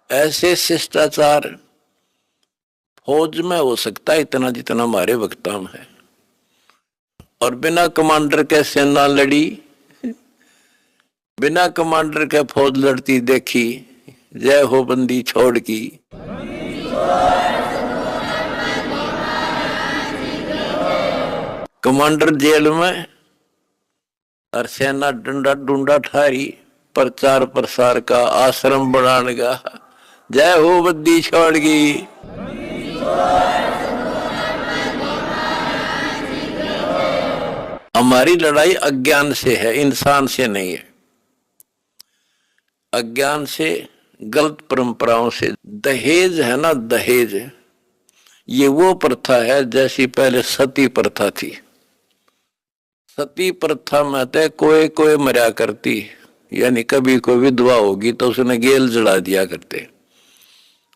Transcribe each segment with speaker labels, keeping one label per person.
Speaker 1: ऐसे शिष्टाचार फौज में हो सकता है इतना जितना हमारे वक्ता में है। और बिना कमांडर के सेना लड़ी, बिना कमांडर के फौज लड़ती देखी, जय हो बंदी छोड़ की। कमांडर जेल में और सेना डंडा डूंडा ठारी, प्रचार प्रसार का आश्रम बनाने का, जय हो बंदी छोड़ की। हमारी लड़ाई अज्ञान से है, इंसान से नहीं है। अज्ञान से, गलत परंपराओं से। दहेज है ना, दहेज, ये वो प्रथा है जैसी पहले सती प्रथा थी। सती प्रथा में तो कोई कोई मरा करती, यानी कभी कोई विधवा होगी तो उसने गेल जला दिया करते।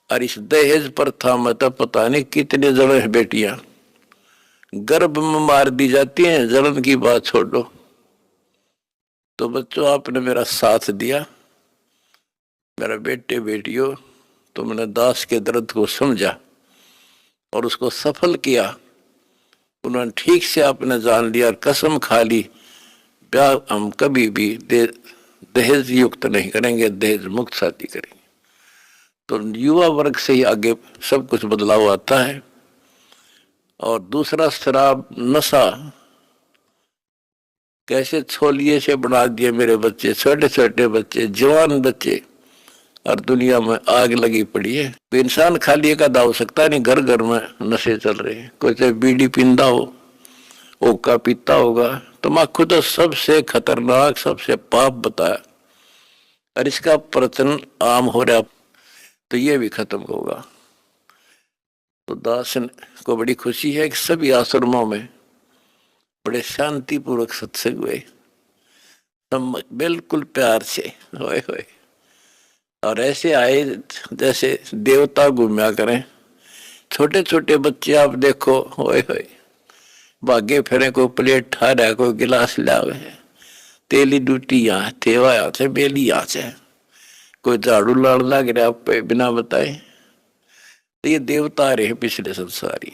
Speaker 1: और इस दहेज प्रथा में तो पता नहीं कितने जड़े बेटियां गर्भ में मार दी जाती हैं। जलन की बात छोड़ो। तो बच्चों, आपने मेरा साथ दिया, मेरा बेटे बेटियों, तुमने दास के दर्द को समझा और उसको सफल किया। उन्होंने ठीक से आपने जान लिया और कसम खा ली, ब्याह हम कभी भी दहेज युक्त नहीं करेंगे, दहेज मुक्त शादी करेंगे। तो युवा वर्ग से ही आगे सब कुछ बदलाव आता है। और दूसरा, शराब नशा कैसे छोलिए से बना दिए मेरे बच्चे, छोटे छोटे बच्चे, जवान बच्चे, और दुनिया में आग लगी पड़ी है। तो इंसान खाली एक आधा हो सकता नहीं, घर घर में नशे चल रहे हैं। कोई चाहे बीड़ी पींदा हो, ओका पीता होगा। तम्बाकू तो सबसे खतरनाक, सबसे पाप बताया, और इसका प्रचलन आम हो रहा, तो ये भी खत्म होगा। तो दास को बड़ी खुशी है कि सभी आश्रमों में बड़े शांतिपूर्वक सत्संग हुए, बिल्कुल प्यार से, होए होए। और ऐसे आए जैसे देवता घूमया करें। छोटे छोटे बच्चे आप देखो, होए होए, भागे फिरे, कोई प्लेट ठा रहा है, कोई गिलास लावे, तेली डूटी यहाँ थेवा यहाँ से बेली यहाँ से, कोई झाड़ू लाड़ लग रहा पे बिना बताए। तो ये देवता रहे पिछले संसारी।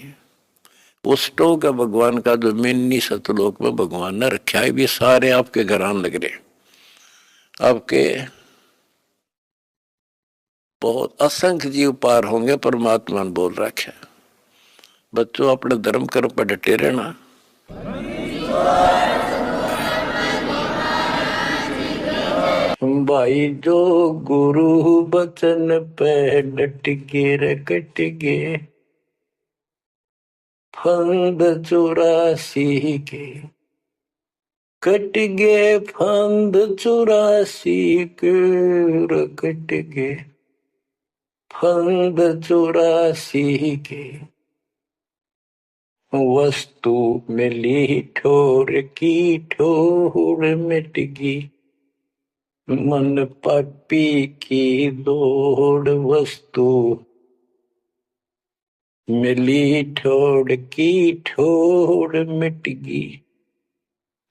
Speaker 1: उस टोक का भगवान का जो मिन्नी सतलोक में भगवान ने रखा है, ये सारे आपके घर आने लग रहे। आपके बहुत असंख्य जीव पार होंगे, परमात्मा ने बोल रखा है। बच्चों, अपने धर्म कर्म पर डटे रहना। भाई जो गुरु बचन पे डट के रकट गे, फंद 84 के कट गे, फंद 84 के रकट गे, फंद 84 के वस्तु मिली ठोर की, ठोर मिट गई, मन पापी की दौड़, वस्तु मिली ठोर की, ठोर मिट गई,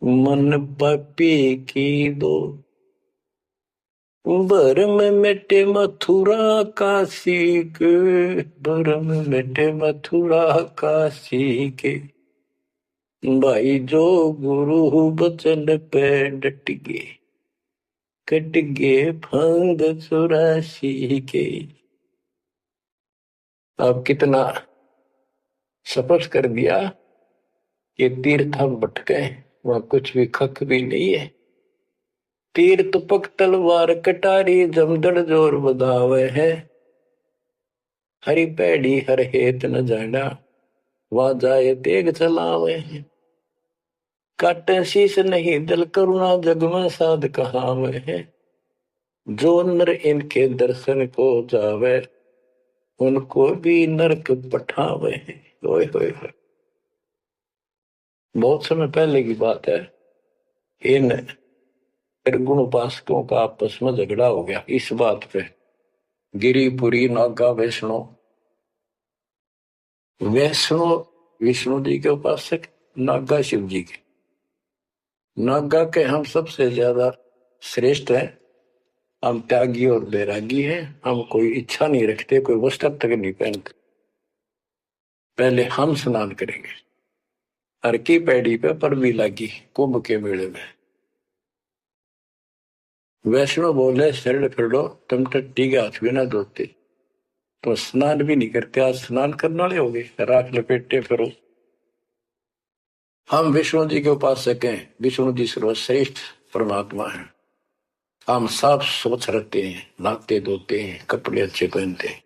Speaker 1: मन पापी की दौड़। भरम मिटे मथुरा काशी के, भरम मिटे मथुरा काशी के, भाई जो गुरु बचन पे डट गए, कट गए फंद 84 के। अब कितना स्पष्ट कर दिया कि तीर्थ हम भटके, वहां कुछ भी खक भी नहीं है। तीर तुपक तलवार कटारी, जमदड़ जोर बधावे है, हरी पैड़ी हर हेत न जाना, वहां जाए तेग चलावे है। काटे शीश नहीं दिल करुणा, जग में साध कहावे है, जो नर इनके दर्शन को जावे, उनको भी नरक पठावे है। ओए होए होए। बहुत समय पहले की बात है, इन निर्गुण उपासकों का आपस में झगड़ा हो गया इस बात पे। गिरिपुरी नागा वैष्णो, वैष्णो विष्णु जी के उपासक, नागा शिव जी के। नागा के हम सबसे ज्यादा श्रेष्ठ हैं, हम त्यागी और बैरागी हैं। हम कोई इच्छा नहीं रखते, कोई वस्त्र तक नहीं पहनते। पहले हम स्नान करेंगे। हर की पैड़ी पे पर भी लागी कुंभ के मेले में। वैष्णव बोले शरण फिरो तुम टट्टी के हाथ भी ना धोते, तो स्नान भी नहीं करते, आज स्नान करने वाले हो गए, राख लपेटे फिरो। हम विष्णु जी के उपासक हैं। विष्णु जी सर्वश्रेष्ठ परमात्मा है। हम साफ स्वच्छ रखते हैं, नहाते धोते हैं, कपड़े अच्छे पहनते हैं।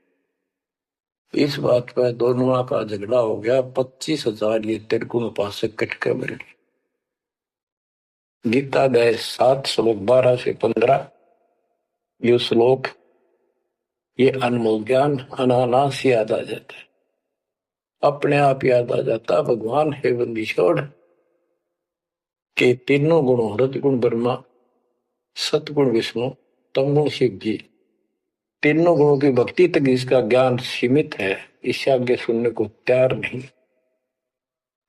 Speaker 1: इस बात पर दोनों का झगड़ा हो गया। 25,000 ये त्रिगुण उपासक कट के मर गए। गीता गए 7 श्लोक 12 से 15। ये श्लोक, ये अनमोल ज्ञान अनायास याद आ जाता है, अपने आप याद आ जाता। भगवान है बंदी छोड़ के तीनों गुणों रजगुण ब्रह्मा, सतगुण विष्णु, तमगुण शिव जी, तीनों गुणों की भक्ति तक इसका ज्ञान सीमित है। इससे आगे सुनने को तैयार नहीं।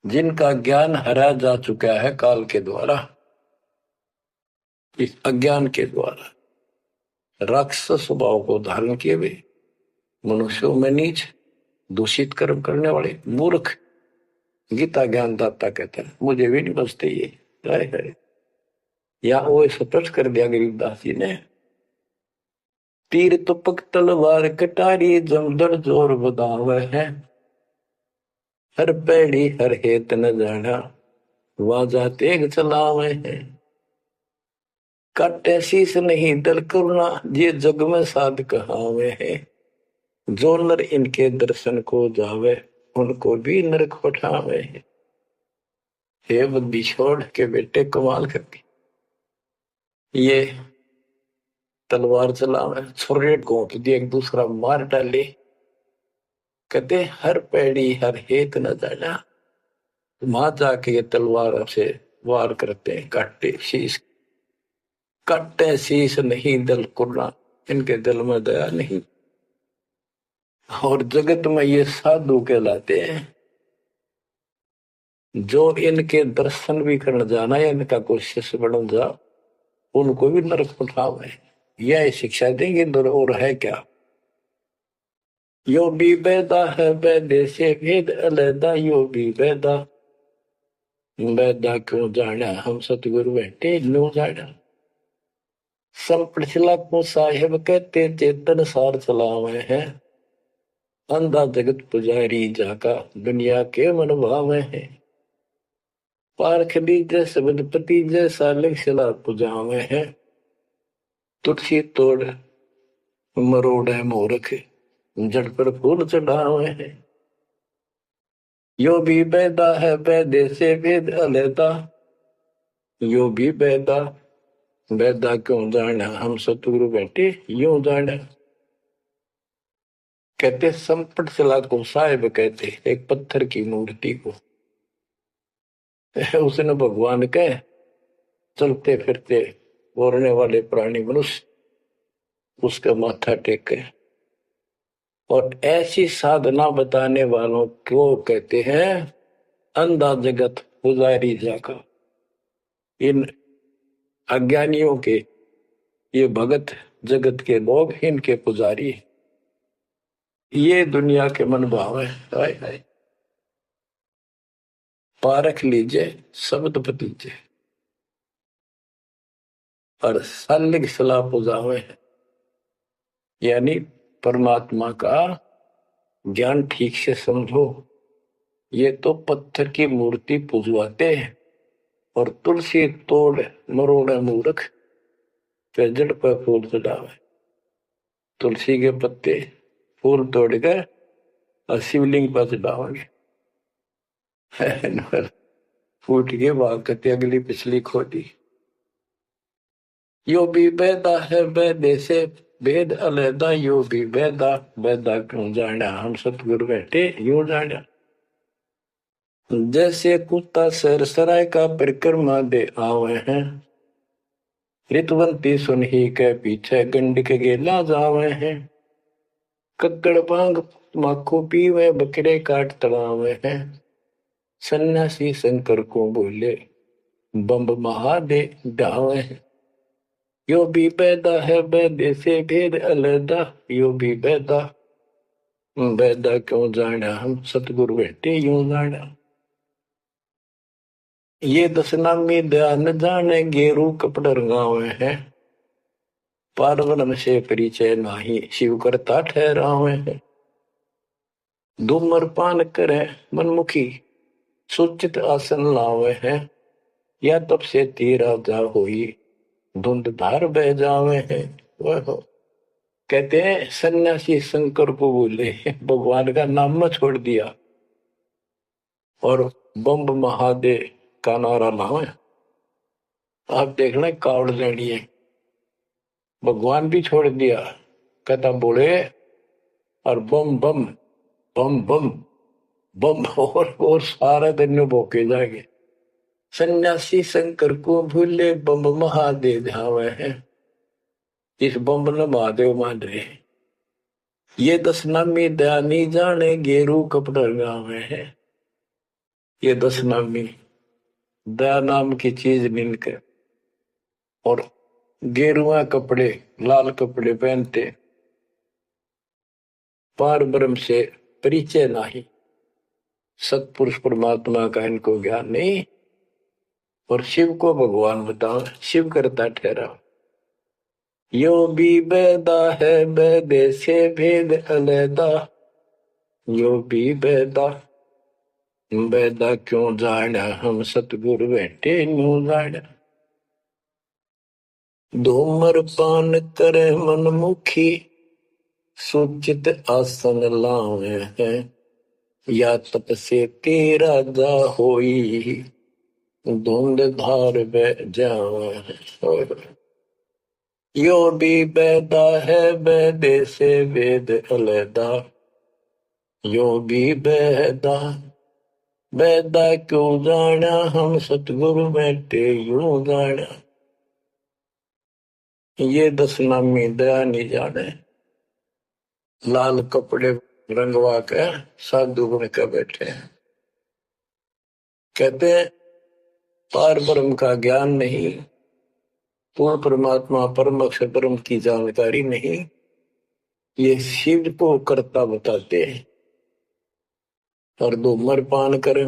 Speaker 1: जिनका ज्ञान हरा जा चुका है काल के द्वारा, इस अज्ञान के द्वारा, राक्षस स्वभाव को धारण किए हुए, मनुष्यों में नीच, दूषित कर्म करने वाले मूर्ख, गीता ज्ञान दाता कहता है मुझे भी नहीं बचते ये। है या वो स्पष्ट कर दिया गरीबदास जी ने, तीर तुपक तलवार कटारी जमदर जोर बदावे है, हर पैड़ी हर हेत न जाना वाजा तेग चलावे है, काटे शीस नहीं दल करुणा ये जग में साध कहावे है, जो नर इनके दर्शन को जावे उनको भी नरक पठावे है। हे बुद्धि छोड़ के बेटे कमाल करके ये तलवार चलावे, छुरे घोंट दिए एक दूसरा मार डाले। कहते हर पैड़ी हर हेत न जाना, वहां जाके तलवार से वार करते हैं, काटे शीश, काटे शीश नहीं दल कुर्रा, इनके दिल में दया नहीं। और जगत में ये साधु कहलाते हैं, जो इनके दर्शन भी करने जाना या इनका कोई शिष्य बन जा उनको भी नरक पठावे। यह शिक्षा देंगे और है क्या। यो भी बेदा है बेदे से भेद अलैदा, यो भी बेदा बेदा क्यों जाना हम सतगुरु बैठे लो जाना। संपड़िला को साहेब कहते चेतन सार चलावे हैं, अंधा जगत पुजारी जाका दुनिया के मन भावे हैं। पारख दीजे शब्द पति जैसा लिखला पुजावे हैं, तुलसी तोड़ मरोड़े मोरख जड़ पर फूल चढ़ावे हैं। यो भी बेदा है बेदे से भेद अलैदा, यो भी बेदा बेदा क्यों जाना हम सतगुरु बैठे यूं जाना। कहते संपट शिला को साहिब कहते एक पत्थर की मूर्ति को, उसने भगवान के चलते फिरते बोलने वाले प्राणी मनुष्य उसका माथा टेके। और ऐसी साधना बताने वालों को कहते हैं अंधा जगत पुजारी जाका। इन अज्ञानियों के, ये भगत जगत के लोग इनके पुजारी, ये दुनिया के मन भाव है। हाय हाय पारख लीजिए शब्द पतीजे और सालिक सलाह पुजावे, यानी परमात्मा का ज्ञान ठीक से समझो। ये तो पत्थर की मूर्ति पुजवाते हैं और तुलसी तोड़ मरोड़े मूर्ख पे जड़ पर फूल चढ़ावे। तुलसी के पत्ते फूल तोड़ कर और शिवलिंग पर चढ़ावेंगे, फूट के भाग करते अगली पिछली खोदी। यो भी बेदा है बेदे से भेद अलैदा, यो भी बेदा बेदा क्यों जाना हम सतगुरु बैठे यूं जाना। जैसे कुत्ता सर सराय का परिक्रमा दे आवे हैं, ऋतवंती सुन ही के पीछे गंड के गेला जावे हैं। कक्कड़ भांग माखो पीवे बकरे काट तड़ावे हैं, सन्यासी शंकर को बोले बम्ब महादे डावे हैं। यो भी पैदा है बैदे से भेद अलदा, यो भी पैदा बैदा क्यों जाना हम सतगुरु बैठे यूं जाना। ये दशनामी ध्यान जाने गेरू कपड़ रंगावे है, पार्वण से परिचय नाही शिव करता ठहरावे है। धूम्रपान करे मनमुखी सुचित आसन लावे है, या तब से तीरा जा हुई धुंध धार बह जावे है। वह कहते हैं सन्यासी शंकर को बोले भगवान का नाम न छोड़ दिया और बम महादेव का नारा लावे। आप देखना कावड़ लेनी है, भगवान भी छोड़ दिया, कहता बोले और बम बम बम बम बम और सारा दिन भोके जाएंगे। सन्यासी शंकर को भूले बम महादेव धावे है, इस बम न महादेव मान रहे। ये दशनामी दयानी जाने गेरू कपड़ा गावे है। ये दशनामी दया नाम की चीज मिलकर और गेरुआ कपड़े लाल कपड़े पहनते, पार ब्रह्म से परिचय नहीं, सतपुरुष परमात्मा का इनको ज्ञान नहीं, और शिव को भगवान बताओ शिव करता ठहरा। यो भी बैदा है बैदे से भेद अलैदा, यो भी बैदा बैदा क्यों जाना हम सतगुरु बैठे न्यू जाना। धूम्रपान करे मनमुखी सुचित आसन लावे है, या तप से तेरा जा होई धुंध धार बह जावे। यो भी बैदा है बैदे से वेद अलैदा, यो भी बैदा बैदा क्यों जाना हम सतगुरु बैठे यूं जाना। ये दशनामी दया नहीं जाने, लाल कपड़े रंगवा के साधु बन के बैठे हैं। कहते हैं पार ब्रह्म का ज्ञान नहीं, पूर्ण परमात्मा परम अक्षर ब्रह्म की जानकारी नहीं, ये शिव को करता बताते हैं। और धूम्रपान करें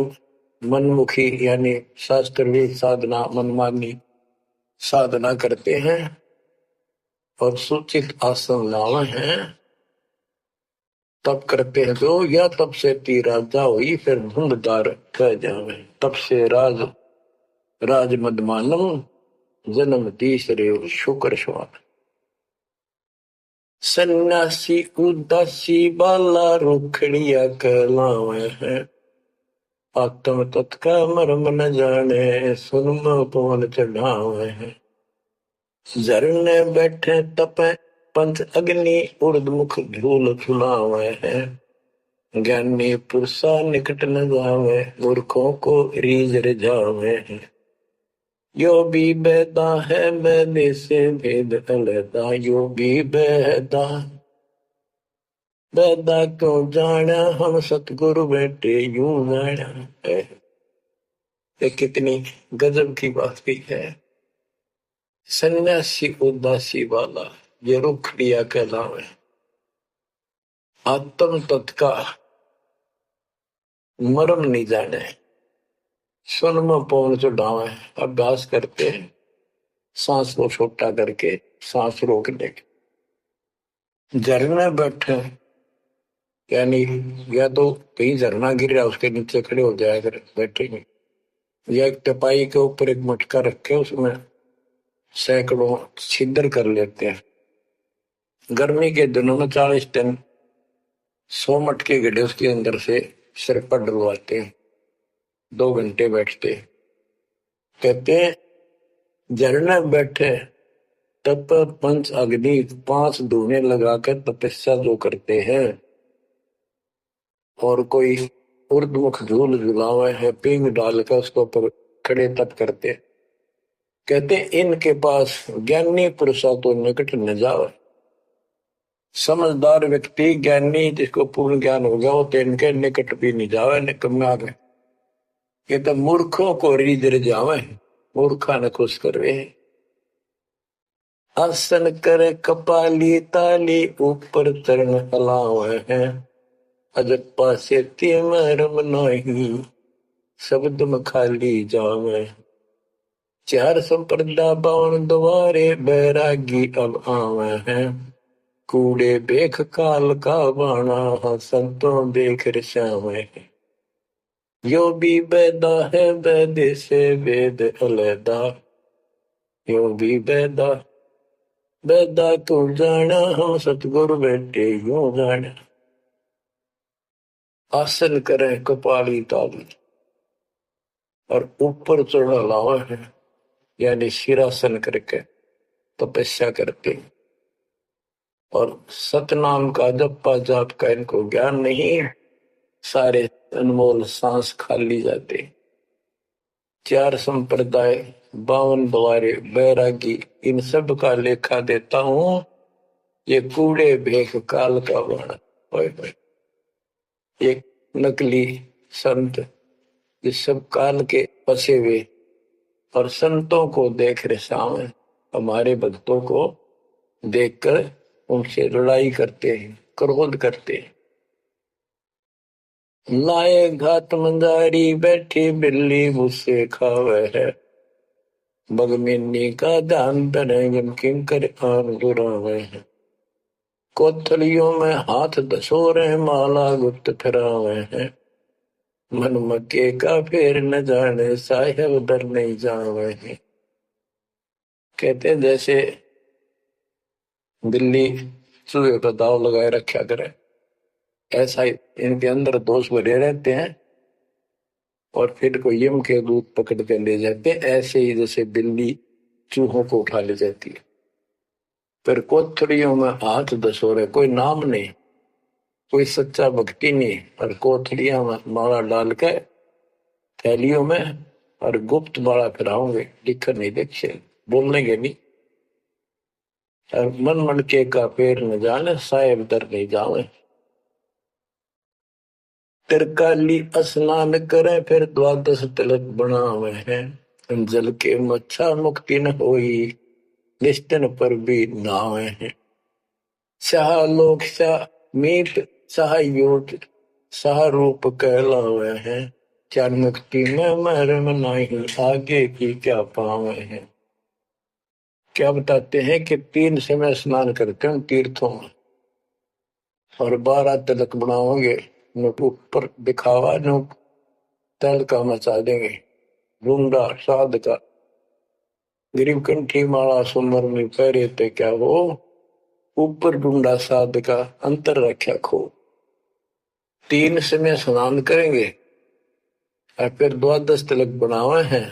Speaker 1: मनमुखी यानी शास्त्र साधना मनमानी साधना करते हैं और सूचित आसन लावे हैं, तब करते हैं जो या तब से तीरा जाओ फिर धुंधदार कह जावे। तब से राज मदमानम जन्म तीसरे शुक्र स्वान। सन्यासी उदासी बाला रोखड़िया कहलावे है, आत्म तत्का मर्म न जाने सुन पवन चढ़ावे है। झरने बैठे तपे पंच अग्नि उर्दमुख झूल झुलावे है, ज्ञानी पुरुषा निकट न जावे मूर्खों को रीझ रिझावे है। यो भी बैदा है बैदे से भेद अलैदा, यो भी बैदा बैदा क्यों जाना हम सतगुरु बैठे यूं जाना। ये कितनी गजब की बात भी है। सन्यासी उदासी वाला ये रुखड़िया कहलावे, आत्म तत्का मरम नहीं जाने सुन में पवन चढ़ावे। अभ्यास करते सांस को छोटा करके सांस रोक दे। झरने बैठे यानी या तो कहीं झरना गिर रहा उसके नीचे खड़े हो जाया कर बैठेंगे, या एक टपाई के ऊपर एक मटका रखे उसमें सैकड़ों छिद्र कर लेते हैं। गर्मी के दिनों में 40 टन 100 मटके गड्ढे उसके अंदर से सिर पर डलवाते हैं, 2 घंटे बैठते। कहते झरने बैठे तप पंच अग्नि 5 धुएं लगाकर तपस्या जो करते हैं, और कोई उर्दमुख झूल झुलावे है पींग डालकर उसके ऊपर खड़े तप करते। कहते इनके पास ज्ञानी पुरुषा तो निकट न जावे। समझदार व्यक्ति ज्ञानी जिसको पूर्ण ज्ञान हो गया वो तो इनके निकट भी नहीं जावे, निकम्मा गए। ये तो मूर्खों को रीझ रिझावे, मूर्खा न खुश करवे। आसन करे कपाली ताली ऊपर चरण हलावे है अजप्पा से मरम नहीं शब्द में खाली जावे चार संप्रदा बावन द्वारे बैरागी अब आवे है कूड़े बेख काल का बाणा संतों देख रसावे है यो भी बैदा है बैदे से वेद अलैदा यो भी बैदा बैदा तू जाना हम सतगुरु बैठे यूं जाना आसन करें कपाली ताली और ऊपर चढ़ा लावा है यानी शिरासन करके तपस्या करके और सतनाम का जप्पा जाप का इनको ज्ञान नहीं है सारे अनमोल सांस खाली जाते चार संप्रदाय 52 द्वारे बैरागी इन सब का लेखा देता हूं ये कूड़े भेख काल का बाण एक नकली संत इस सब काल के फंसे हुए और संतों को देख रहे सामने हमारे भक्तों को देखकर उनसे लड़ाई करते हैं क्रोध करते हैं लाए घाट मंदारी बैठी बिल्ली मुझसे खावे है बगमिनी का दान बने किंकर आन गुरावे है कोथलियों में हाथ दसोरे माला गुप्त फिरावे है मन मक्के का फेर न जाने साहेब डर नहीं जावे है कहते जैसे बिल्ली चूहे पर दाव लगाए रखा करे ऐसा ही इनके अंदर दोष भरे रहते हैं और फिर को यम के दूत पकड़ के ले जाते हैं ऐसे ही जैसे बिल्ली चूहों को उठा ले जाती है फिर कोथड़ियों में हाथ दसोरे कोई नाम नहीं कोई सच्चा भक्ति नहीं और कोथड़ियां में माला डाल के थैलियों में और गुप्त माला फिराओगे लिख नहीं देखे बोलेंगे नहीं और मन मन के का पैर न जाने साहेब दर नहीं जावे तिरकाली स्नान करे फिर द्वादश तिलक बनावे हैं जल के मच्छा मुक्ति न होई निष्ठन पर भी नावे हैं शाह लोक शाह मीत शाह योग शाह रूप कहलावे हैं चार मुक्ति में मरम नहीं आगे की क्या पावे हैं क्या बताते हैं कि 3 समय स्नान करते हैं तीर्थों में और 12 तिलक बनाओगे ऊपर दिखावा नो तल का मचा देंगे डूंडा साध का गरीब कंठी माला सुमर में पैरे ते क्या वो ऊपर डूंडा साध का अंतर रखा खो 3 समय स्नान करेंगे और फिर द्वादश तिलक बनावे हैं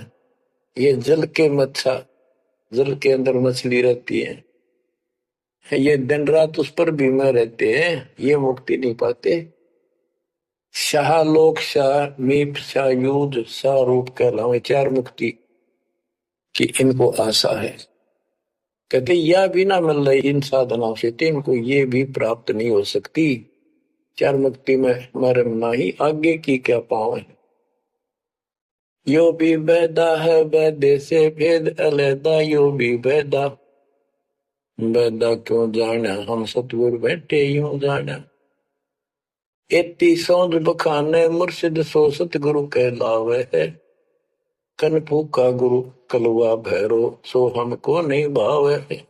Speaker 1: ये जल के मच्छा जल के अंदर मछली रहती है ये दिन रात उस पर बीमा रहते हैं ये मुक्ति नहीं पाते शाह लोक शाह मीप शाह युद्ध शाह रूप कहलावे 4 मुक्ति की इनको आशा है कहते यह भी ना मिल रही इन साधनाओं से तो इनको ये भी प्राप्त नहीं हो सकती 4 मुक्ति में मरम नहीं आगे की क्या पावे यो भी बैदा है बैदे से भेद अलैदा यो भी बैदा बैदा क्यों जाना हम सतगुरु बैठे यूं जाना एती सौंद बखाने मुर्शिद सो सतगुरु कहलावे है कन फूका गुरु कलवा भैरो सो हमको नहीं भावे है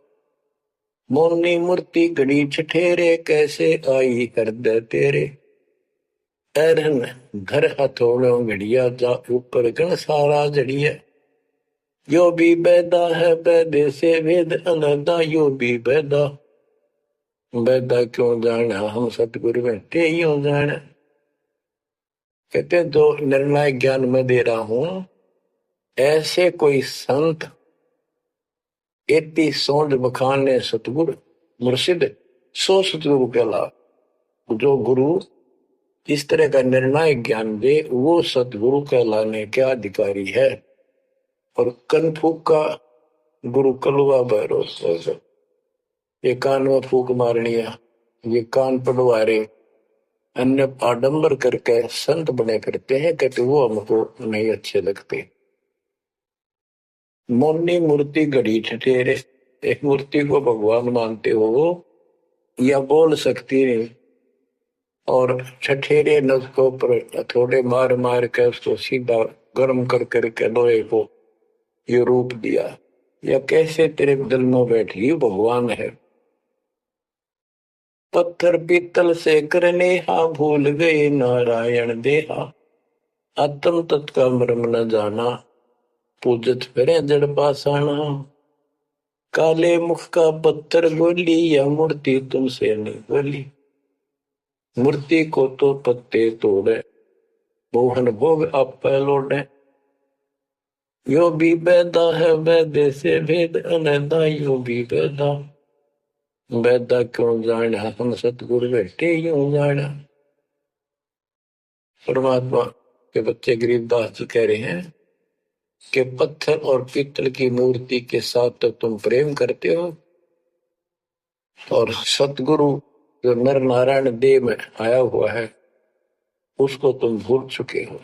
Speaker 1: मोनी मूर्ति घड़ी ठठेरे कैसे आई हृदय तेरे ऐरन घर हथोड़ो घड़िया जा ऊपर गण सारा जड़िया यो भी बैदा है बैदे से वेद अलैदा यो भी बैदा बैदा क्यों जाना हम सतगुरु बैठे यूं जाना कहते जो निर्णायक ज्ञान में दे रहा हूं ऐसे कोई संत एती सोंद बखाने सतगुरु मुर्शिद सो सतगुरु कहला जो गुरु इस तरह का निर्णायक ज्ञान दे वो सतगुरु कहलाने के अधिकारी है और कनफूक का गुरु कलवा भैरव ये कान में फूक मारनिया ये कान पड़वारे अन्य आडंबर करके संत बने करते हैं कहते वो हमको नहीं अच्छे लगते मोनी मूर्ति घड़ी ठठेरे एक मूर्ति को भगवान मानते हो या बोल सकती नहीं, और ठठेरे नसकों पर थोड़े मार मार कर उसको सीधा गर्म कर करके लोहे को ये रूप दिया। या कैसे तेरे दिल में बैठी भगवान है। पत्थर पीतल से करने हा भूल गए नारायण देहा, आत्म तत्का मर्म न जाना, पूजत फिरे जड़ पाषाणा। काले मुख का पत्थर बोली या मूर्ति तुमसे नहीं बोली, मूर्ति को तो पत्ते तोड़े, मोहन भोग आप लौटे। यो भी बैदा है वैदे से भेद अनैदा, यो भी बैदा बैदा क्यों जाना, हम सतगुरु बैठे यूं जाना। परमात्मा के बच्चे गरीबदास जी कह रहे हैं कि पत्थर और पीतल की मूर्ति के साथ तो तुम प्रेम करते हो, और सतगुरु जो नर नारायण देव में आया हुआ है उसको तुम भूल चुके हो।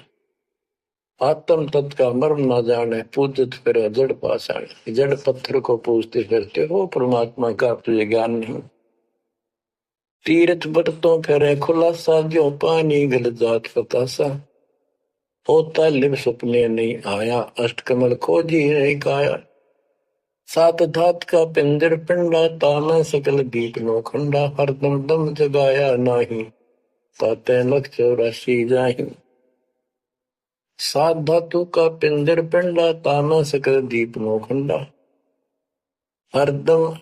Speaker 1: आत्म तत्व का मर्म ना जाने, पूजत फिर जड़ पाषाण, जड़ पत्थर को पूजते फिरते हो, परमात्मा का तुझे ज्ञान नहीं। तीर्थ बरतों फिरे खुलासा, जो पानी गल जात फतासा, होता लिव सपने नहीं आया, अष्टकमल खोजी है काया। सात धात का पिंजर पिंडा, ताना सकल दीप नो खंडा, हरदम दम जगाया नाही, ताते लख 84 जाहि। सात धातु का पिंजर पिंडा, ताना सकल दीप नो खंडा, हरदम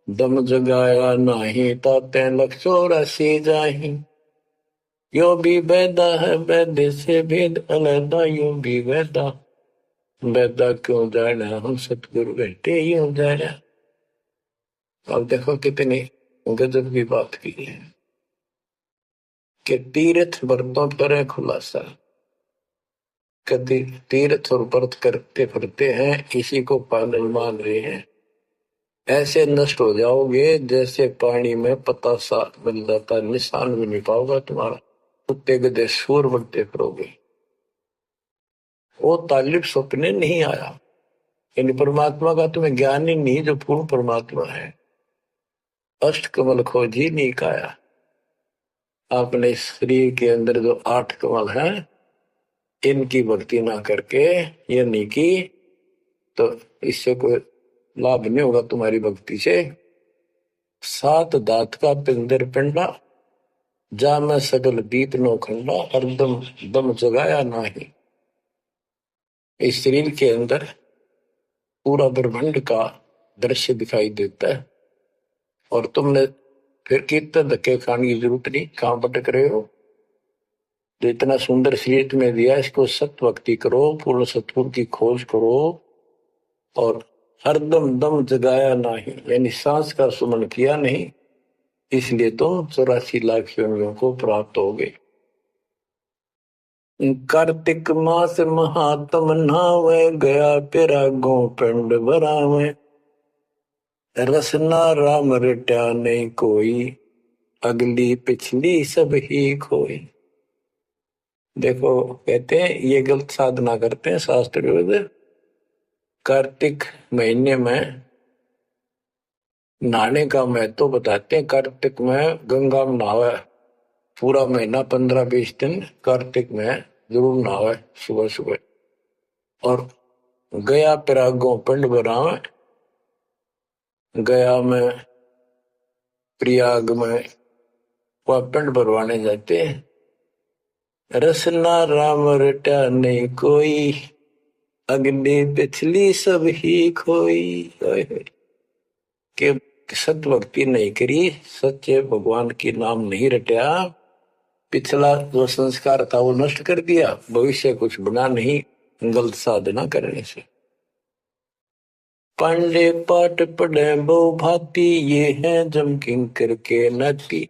Speaker 1: दम जगाया नाही, ताते लख 84 जाहि। यो भी वैदा है वैद्य से भेद अलैदा, यो भी वैदा वैदा क्यों जाना, हम सतगुरु बैठे यूं जाना। अब देखो कितनी गजब की बात की है कि तीर्थ व्रतों पर खुलासा। कभी तीर्थ और व्रत करते फिरते हैं, इसी को पालन मान रहे हैं, ऐसे नष्ट हो जाओगे जैसे पानी में पतासा मिल जाता, निशान भी नहीं पाओगे तुम्हारा, कुत्ते गधे सूर बनते फिरोगे। वो तालिब सपने नहीं आया, इन परमात्मा का तुम्हें ज्ञान ही नहीं जो पूर्ण परमात्मा है। अष्ट कमल खोजी नहीं काया, अपने शरीर के अंदर जो 8 कमल हैं इनकी भक्ति ना करके ये नहीं की तो इससे कोई लाभ नहीं होगा तुम्हारी भक्ति से। सात दात का पिंदर पिंडा, जा मैं सगल दीप नो खंडा, हरदम दम जगाया नाही। इस शरीर के अंदर पूरा ब्रह्मांड का दृश्य दिखाई देता है, और तुमने फिर कितने धक्के खाने की जरूरत नहीं, कहां भटक रहे हो। तो इतना सुंदर शरीर तुम्हें दिया, इसको सत्य भक्ति करो, पूर्ण सतगुरु की खोज करो, और हरदम दम जगाया नहीं, यानी सांस का सुमन किया नहीं, इसलिए तुम 84 लाख योनियों को प्राप्त हो गए। कार्तिक मास महात्म नहावे, गया पिरागो पिंड भरावे, रसना राम रट्या नहीं कोई, अगली पिछली सब ही खोई। देखो कहते हैं ये गलत साधना करते हैं शास्त्र विरुद्ध। कार्तिक महीने में नहाने का महत्व बताते हैं। कार्तिक में गंगा में नहावे, पूरा महीना 15-20 दिन कार्तिक में जरूर नहावे सुबह सुबह। और गया पिरागो पिंड भरावे, गया में प्रयाग में वह पिंड भरवाने जाते हैं। रसना राम रटा नहीं कोई, अगली पिछली सब ही खोई। के सत्य भक्ति नहीं करी, सच्चे भगवान की नाम नहीं रटा, पिछला जो संस्कार था वो नष्ट कर दिया, भविष्य कुछ बना नहीं गलत साधना करने से। पांडे पाठ पढ़े बहु भांति, ये है जम किंकर के नाती।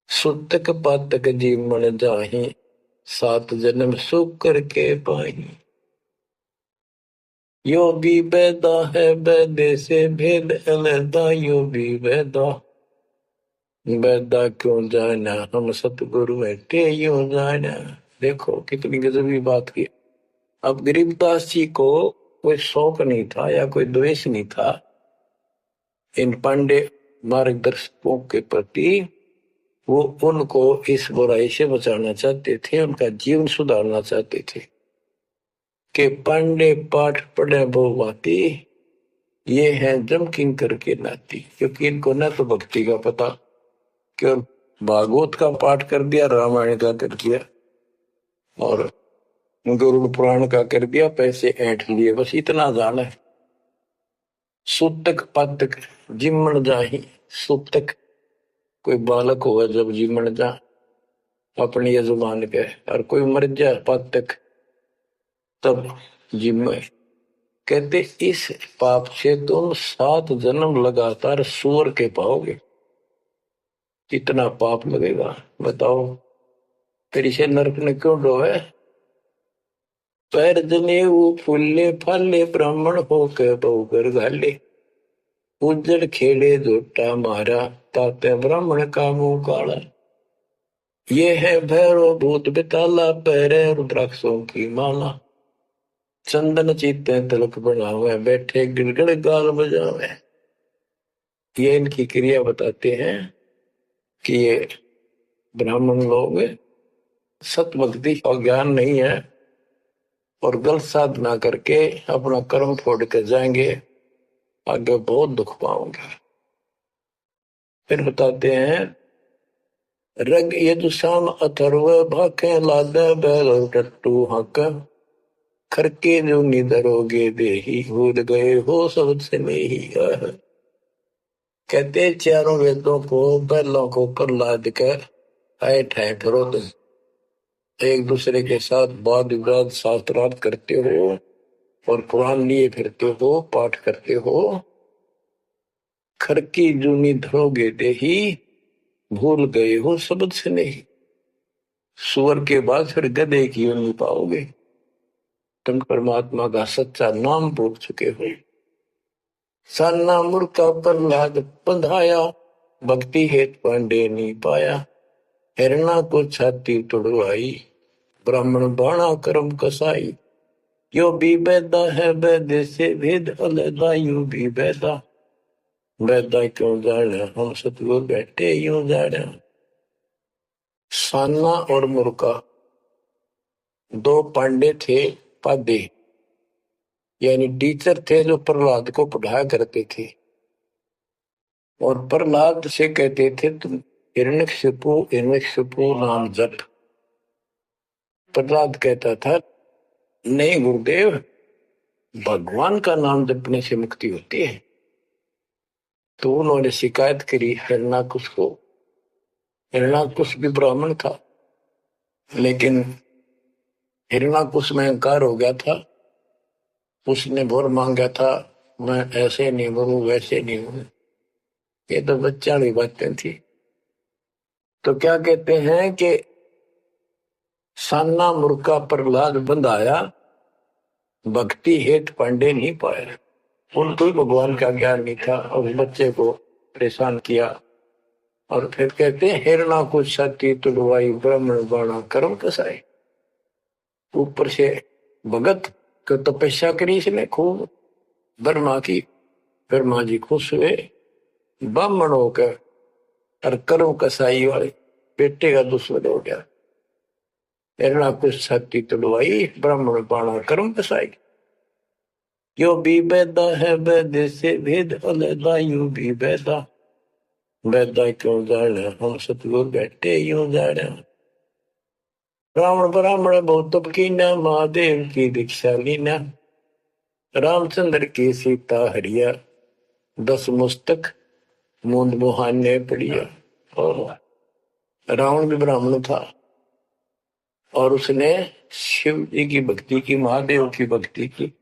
Speaker 1: सुतक पातक जीवन जाहि, 7 जन्म सुख करके पाही। यो भी वैदा है वैदे से भेद अलैदा, यो भी वैदा वैदा क्यों जाना, हम सतगुरु बैठे यूं जाना। देखो कितनी गजबी बात की। अब गरीबदास जी को कोई शौक नहीं था या कोई द्वेष नहीं था इन पांडे मार्गदर्शकों के प्रति। वो उनको इस बुराई से बचाना चाहते थे, उनका जीवन सुधारना चाहते थे कि पांडे पाठ पढ़े बहुभांति, ये है जम किंकर के नाती। क्योंकि इनको न तो भक्ति का पता, क्यों भागवत का पाठ कर दिया, रामायण का कर दिया और गरुड़ पुराण का कर दिया, पैसे ऐंठ लिए, बस इतना जाना है। सूतक पातक जिमण जाही। सूतक कोई बालक हुआ जब जिमण जा अपनी यजमान के, और कोई मर जाए पातक तब जिम। कहते इस पाप से तुम 7 जन्म लगातार सूअर के पाओगे। कितना पाप लगेगा बताओ। फिर इसे नरक ने क्यों डोए। पैर जने वो फूले फाले ब्राह्मण हो के बहुकर घाले। उज्जड़ खेड़े जोटा मारा ताते ब्राह्मण का मुंह काला। ये है भैरव भूत बिताला पैरे रुद्राक्षों की माला। चंदन चीते तिलक बनावे बैठे गिड़गड़ गाल बजावे। ये इनकी क्रिया बताते हैं कि ये ब्राह्मण लोग सत भक्ति का ज्ञान नहीं है और गलत साधना करके अपना कर्म फोड़ के जाएंगे, आगे बहुत दुख पाओगे। फिर बताते हैं रग यदुशाम अथर्व भाखे लादे बैल टट्टू हक। खरके जो निधरोगे देही भूल गए हो सबसे नहीं। कहते चारों वेदों को बैलों को प्रहलाद कर आए ठाए ठहरो। तुम एक दूसरे के साथ वाद विवाद शास्त्रार्थ करते हो और कुरान लिए फिरते हो, पाठ करते हो। खरकी जूनी धरोगे देही भूल गए हो शब्द से नहीं। सुअर के बाद फिर गधे की यूं पाओगे। तुम परमात्मा का सच्चा नाम भूल चुके हो। सान्ना मुर्का प्रहलाद बंधाया भक्ति हेत पांडे नहीं पाया। हिरणा को छाती तुड़वाई ब्राह्मण बाणा कर्म कसाई। यो भी बैदा है वैद्य से भेद अलगा यूं भी बैदा। बैदा क्यों जाने हम सतगुरु बैठे यूं जाने। सान्ना और मुर्का 2 पांडे थे पादे, यानी टीचर थे जो प्रहलाद को पढ़ाया करते थे। और प्रहलाद से कहते थे तुम हिरण्यकशिपु नाम जप। प्रहलाद कहता था नहीं गुरुदेव, भगवान का नाम जपने से मुक्ति होती है। तो उन्होंने शिकायत करी हिरण्याकुश को। हिरण्याकुश भी ब्राह्मण था, लेकिन हिरण्याकुश में अहंकार हो गया था। उसने वर मांगा था, मैं ऐसे नहीं मरूं वैसे नहीं मरूं। ये तो बच्चा वाली बातें थी। तो क्या कहते हैं कि सान्ना मुर्का प्रहलाद बंधाया भक्ति हेत पांडे नहीं पाया। उनको ही भगवान का ज्ञान नहीं था और उस बच्चे को परेशान किया। और फिर कहते हैं हिरणा को छाती तुड़वाई ब्राह्मण बाणा कर्म कसाई। ऊपर से भगत को तपस्या करी इसने खूब ब्रह्मा की। ब्रह्मा जी खुश हुए, ब्राह्मण होकर और कर्म कसाई वाले बेटे का दुश्मन हो गया। हिरणा को छाती तुड़वाई ब्राह्मण बाणा कर्म कसाई। यो भी बैदा है वैद्य से भेद अलगा यूं भी बैदा। बैदा क्यों जाने हम सतगुरु बैठे यूं जाने। रावण ब्राह्मण बहुत तप कीना महादेव की दीक्षा लीना। रामचंद्र की सीता हरिया 10 मुस्तक मूंद मुहाने पड़िया। और रावण भी ब्राह्मण था और उसने शिव जी की भक्ति की, महादेव की भक्ति की।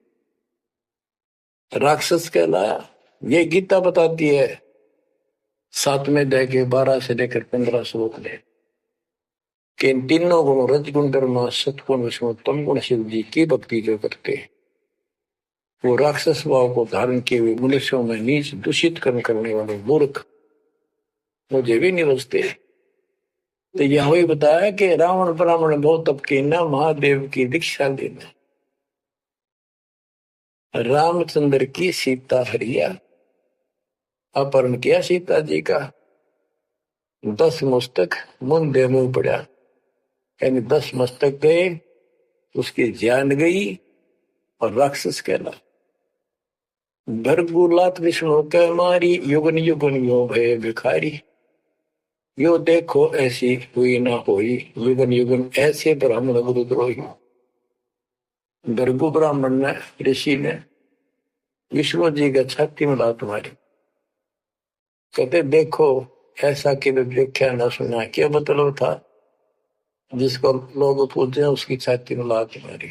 Speaker 1: राक्षस कहलाया। ये गीता बताती है 7वें अध्याय के 12 से लेकर 15 श्लोक में कि इन तीनों गुणों रजगुण ब्रह्मा सतगुण विष्णु तम गुण शिव जी की भक्ति जो करते हैं वो राक्षस भाव को धारण किए हुए मनुष्यों में नीच दूषित कर्म करने वाले मूर्ख मुझे भी नहीं बचते। तो यह वही बताया कि रावण ब्राह्मण बहुत तप कीना महादेव की दीक्षा लेना। रामचंद्र की सीता हरिया, अपहरण किया सीता जी का। 10 मस्तक मुंडे मुंह पड़ा, यानी 10 मस्तक गए, उसकी जान गई और राक्षस कहला। भरगुलात विष्णु के मारी, युगन युगन यो भय भिखारी। यो देखो ऐसी हुई ना होई, युगन युगन ऐसे ब्राह्मण गुरुद्रोही। भृगु ब्राह्मण ने, ऋषि ने विष्णु जी का छाती में लात मारी। कहते देखो ऐसा कि देखा ना सुना, क्या मतलब था? जिसको लोग पूछते हैं उसकी छाती में लात मारी।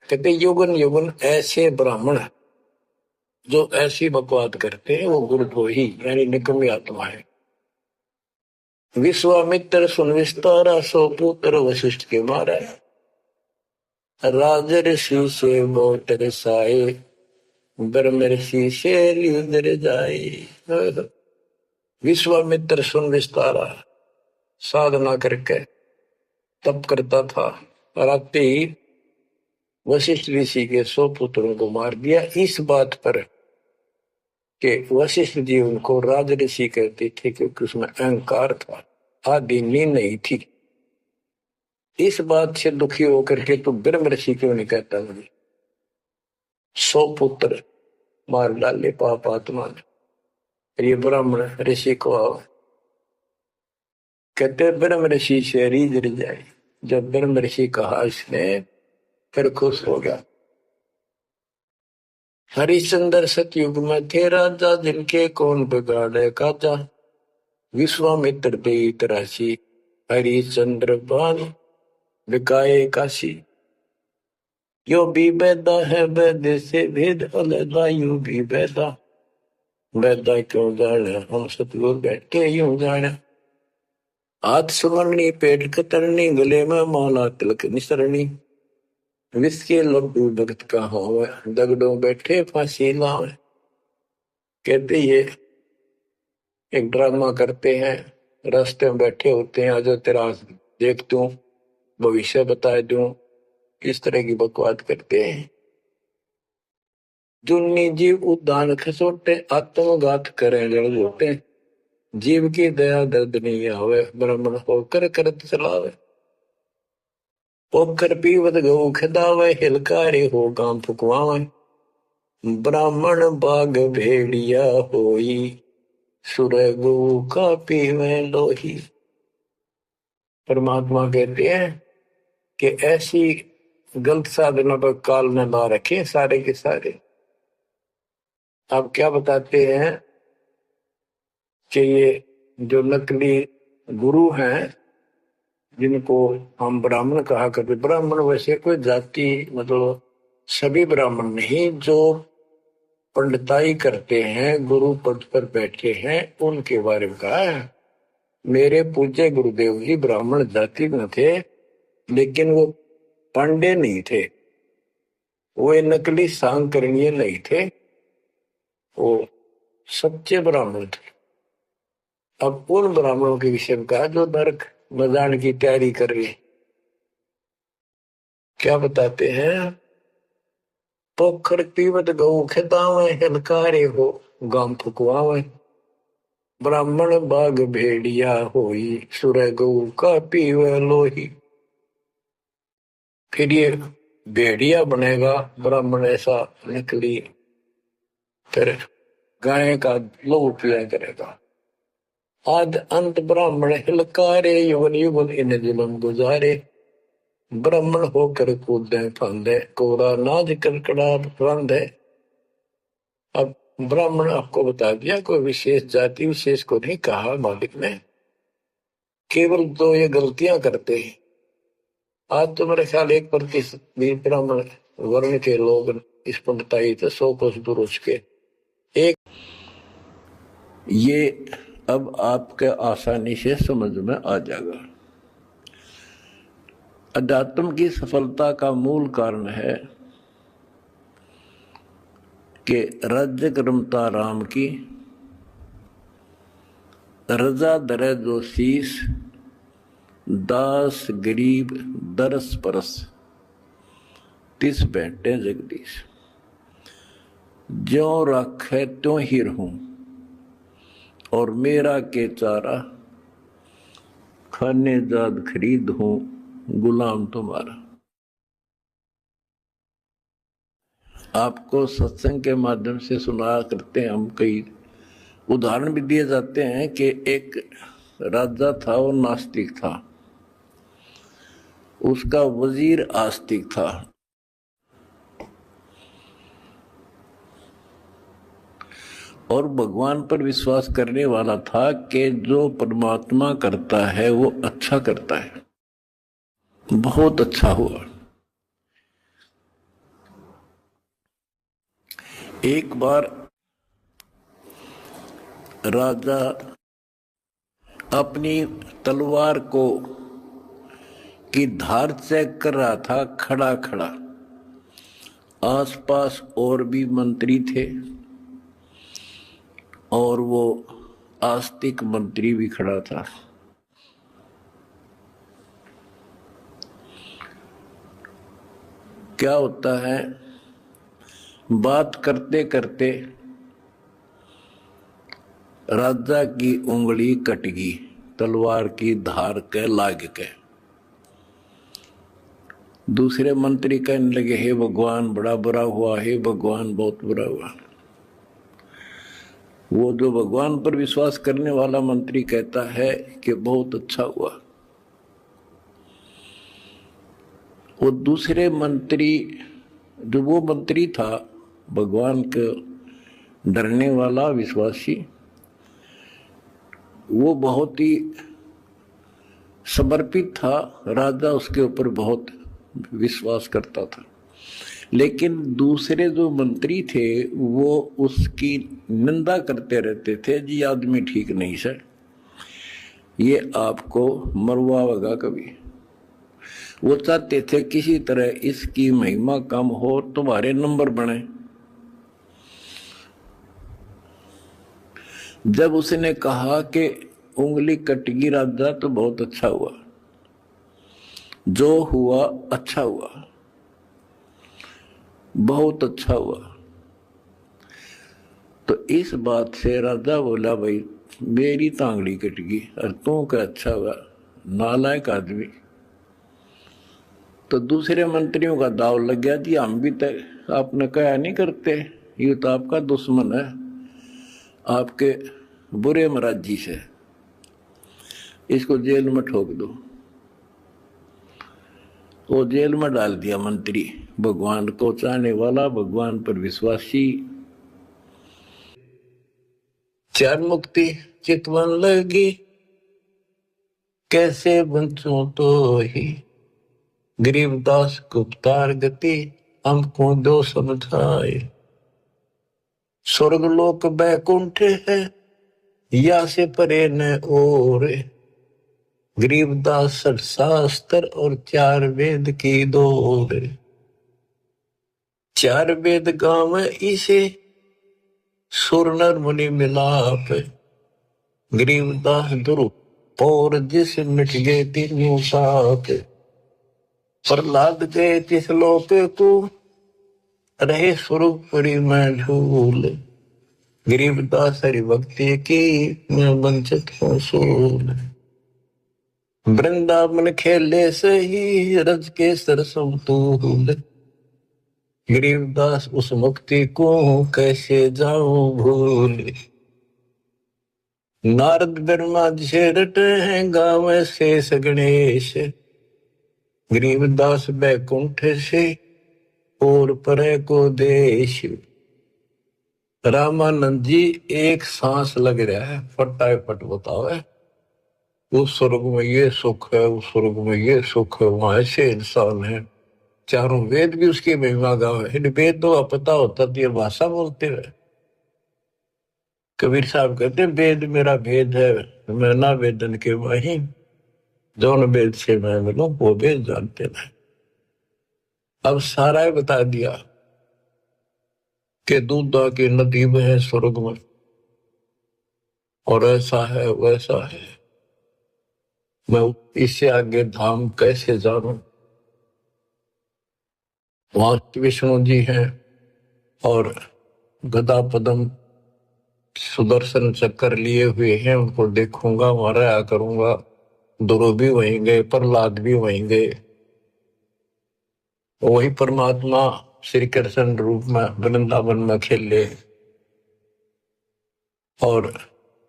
Speaker 1: कहते युगन युगन ऐसे ब्राह्मण जो ऐसी बकवाद करते हैं वो गुरुद्रोही यानी निकम्मी आत्मा है। विश्वामित्र सुन विस्तारा, सो पुत्र वशिष्ठ के मारा। राजर्षि से बहुत रसाए, ब्रह्म ऋषि से लीदर जाए। विश्वामित्र सुन विस्तारा, साधना करके तप करता था, रात ही वशिष्ठ ऋषि के 100 पुत्रों को मार दिया। इस बात पर कि वशिष्ठ जी उनको राज ऋषि कहते थे क्योंकि उसमें अहंकार था, आदि नींद नहीं थी। इस बात से दुखी होकर के तो ब्रह्म ऋषि क्यों नहीं कहता मुझे? 100 पुत्र मार डाले पाप आत्मा ने। ये ब्राह्मण ऋषि को आओ, कहते ब्रह्म ऋषि से रीझ जाए। जब ब्रह्म ऋषि कहा इसने, फिर खुश हो गया। हरिश्चंद्र सतयुग में थे राजा, जिनके कौन बिगाड़े काजा। विश्वामित्र दे तराशी, हरिश्चंद्र बान बिकाए काशी। यो भी बैदा है वैद्य से भेद अलगा, यू भी बैदा वैदा क्यों जाने, हम सतगुरु बैठे यूं जाने। हाथ सुमरनी पेट कतरनी, गले में माला तिलक निसरनी। विस्के लड्डू भगत का हो, दगड़ों बैठे फांसी लावे। कहते ये एक ड्रामा करते हैं, रास्ते में बैठे होते हैं, आजो तेरा देख दूं, भविष्य बता दूं, इस तरह की बकवाद करते हैं। जुन्नी जीव उद्दान खसोटे, आत्मघात करें जड़ घोटे। जीव की दया दर्द नहीं आवे, ब्राह्मण होकर करत चलावे। पोखर पीवत गऊ खिदावे, हिलकारे हो गांव फुकवावे। ब्राह्मण बाग भेड़िया होई, सुर गऊ का पीवे लोही। परमात्मा कहते हैं कि ऐसी गलत साधना पर काल ने ला रखे सारे के सारे। अब क्या बताते हैं कि ये जो नकली गुरु हैं, जिनको हम ब्राह्मण कहा करते, ब्राह्मण वैसे कोई जाति मतलब सभी ब्राह्मण नहीं, जो पंडिताई करते हैं, गुरु पद पर बैठे हैं, उनके बारे में कहा है। मेरे पूज्य गुरुदेव जी ब्राह्मण जाति में थे, लेकिन वो पांडे नहीं थे, वो नकली सांकरणीय नहीं थे, वो सच्चे ब्राह्मण थे। अब उन ब्राह्मणों के विषय में कहा जो नरक में जाने की तैयारी कर रहे। क्या बताते हैं? पोखर पीवत गऊ खेतावे, हिलकारे हो गांव फुकवावे। ब्राह्मण बाग भेड़िया होई, सुर गऊ का पीवे लोही। फिर ये भेड़िया बनेगा ब्राह्मण, ऐसा निकली, फिर गाय का लोह पिया करेगा। आद अंत ब्राह्मण हिलकारे, युगन युगन इन जुलम गुजारे। ब्राह्मण होकर कूदे फांदे, कोरा नाज कड़कड़ा फांदे। अब ब्राह्मण आपको बता दिया, कोई विशेष जाति विशेष को नहीं कहा मालिक ने, केवल तो ये गलतियां करते हैं। आज तो मेरे ख्याल 1% भी ब्राह्मण वर्ण के लोग इस पंडिताई से 100 कोस दूर के एक। ये अब आपके आसानी से समझ में आ जाएगा। अध्यात्म की सफलता का मूल कारण है कि राज्य क्रमता राम की, रजा दरे जो शीस, दास गरीब दरस परस, तिस बैठे जगदीश। ज्यों राखे त्यों ही रहूं, और मेरा के चारा खाने जाद खरीद हूं, गुलाम तुम्हारा। आपको सत्संग के माध्यम से सुना करते हैं हम, कई उदाहरण भी दिए जाते हैं कि एक राजा था, वो नास्तिक था, उसका वजीर आस्तिक था। और भगवान पर विश्वास करने वाला था कि जो परमात्मा करता है वो अच्छा करता है। बहुत अच्छा हुआ। एक बार राजा अपनी तलवार को की धार चेक कर रहा था, खड़ा खड़ा। आसपास और भी मंत्री थे और वो आस्तिक मंत्री भी खड़ा था। क्या होता है, बात करते करते राजा की उंगली कट गई, तलवार की धार के लाग के। दूसरे मंत्री कहने लगे, हे भगवान बड़ा बुरा हुआ, हे भगवान बहुत बुरा हुआ। वो जो भगवान पर विश्वास करने वाला मंत्री कहता है कि बहुत अच्छा हुआ। वो दूसरे मंत्री, जो वो मंत्री था भगवान के डरने वाला विश्वासी, वो बहुत ही समर्पित था। राजा उसके ऊपर बहुत विश्वास करता था। लेकिन दूसरे जो मंत्री थे वो उसकी निंदा करते रहते थे, जी आदमी ठीक नहीं सर, ये आपको मरवाएगा कभी। वो चाहते थे किसी तरह इसकी महिमा कम हो, तुम्हारे नंबर बने। जब उसने कहा कि उंगली कटगी राजा, तो बहुत अच्छा हुआ, जो हुआ अच्छा हुआ, बहुत अच्छा हुआ। तो इस बात से राजा बोला, भाई मेरी तांगड़ी कट गई और तू का अच्छा हुआ, नालायक आदमी। तो दूसरे मंत्रियों का दाव लग गया, जी हम भी तो आपने कहा नहीं करते, ये तो आपका दुश्मन है, आपके बुरे मराजी से, इसको जेल में ठोक दो। वो जेल में डाल दिया मंत्री, भगवान को चाहने वाला, भगवान पर विश्वासी। चार मुक्ति चितवन लगी, कैसे बंचो तो ही, गरीबदास गुप्तार गति, हमको दो समझाए। स्वर्ग लोक बैकुंठ है, या से परे न और, गरीबदास शास्त्र और चार वेद की दौड़। चार वेद गाँव इसे, सुर नर मुनि मिलाप, गरीबदास दुरु और जिस मिट गए तीनों साप। प्रहलाद गए तिस लोक को, रहे स्वरूपरी में झूल, गरीबदास हरि भक्ति की, मैं वंचित हूँ सूल। वृंदावन खेले सही, रज के सरसम तूल, गरीबदास उस मुक्ति को कैसे जाऊं भूल। नारद ब्रह्मा जी रटे हैं, गावे शेष गणेश, गरीबदास बैकुंठ से और परे को देश। रामानंद जी एक सांस लग रहा है, फटाफट बताओ है, उस स्वर्ग में ये सुख है, उस स्वर्ग में ये सुख है, वहां ऐसे इंसान है। चारों वेद भी उसकी महिमा गावे। वेद तो पता होता तो ये भाषा बोलते हुए। कबीर साहब कहते वेद मेरा भेद है, मैं ना वेदन के वही, जौन वेद से मैं मिलूं वो वेद जानते हैं। अब सारा बता दिया कि दूधा की नदी में है स्वर्ग में, और ऐसा है वैसा है। मैं इससे आगे धाम कैसे जानूं? वहां विष्णु जी हैं और गदा पदम सुदर्शन चक्कर लिए हुए हैं, उनको देखूंगा, वहां आया करूंगा। ध्रुव भी वहीं गए, प्रहलाद भी वहीं गए। वही परमात्मा श्री कृष्ण रूप में वृंदावन में खेले, और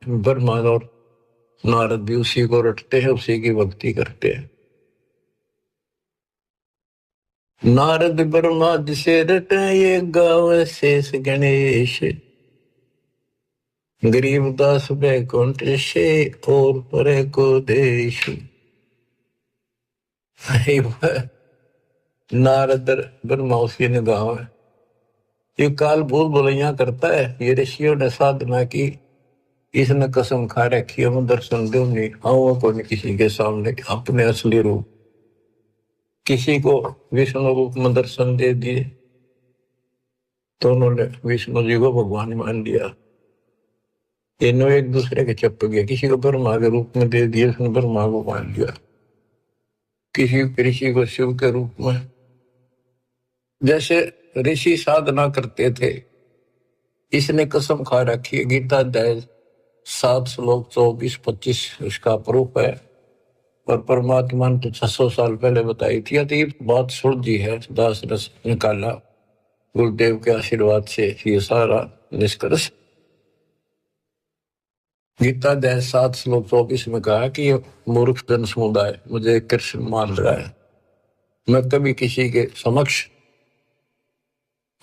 Speaker 1: ब्रह्मा और नारद भी उसी को रटते हैं, उसी की भक्ति करते हैं। नारद ब्रह्मा जिसे रटे ये गावे शेष गणेश, गरीबदास बैकुंठ से और परे को देश। नारद ब्रह्मा उसकी निगाह है। ये काल भूल भुलैया करता है। ये ऋषियों ने साधना की, इसने कसम खा रखी है मैं दर्शन दूंगी, आऊँ को नहीं किसी के सामने अपने असली रूप। किसी को विष्णु रूप में दर्शन दे दिए तो उन्होंने विष्णु जी को भगवान मान लिया। इन्हों एक दूसरे के चप गया। किसी को ब्रह्मा के रूप में दे दिया, उसने ब्रह्मा को मान लिया। किसी ऋषि को शिव के रूप में। जैसे ऋषि साधना करते थे, इसने कसम खा रखी है। गीता अध्याय 7 श्लोक 24-25 उसका प्रूफ है। और परमात्मा ने तो 600 साल पहले बताई थी। तो ये बात सुलझी है, दास रस निकाला गुरुदेव के आशीर्वाद से ये सारा निष्कर्ष। गीता अध्याय 7 श्लोक 24 में कहा कि ये मूर्ख जन समुदाय मुझे कृष्ण मान रहा है। मैं कभी किसी के समक्ष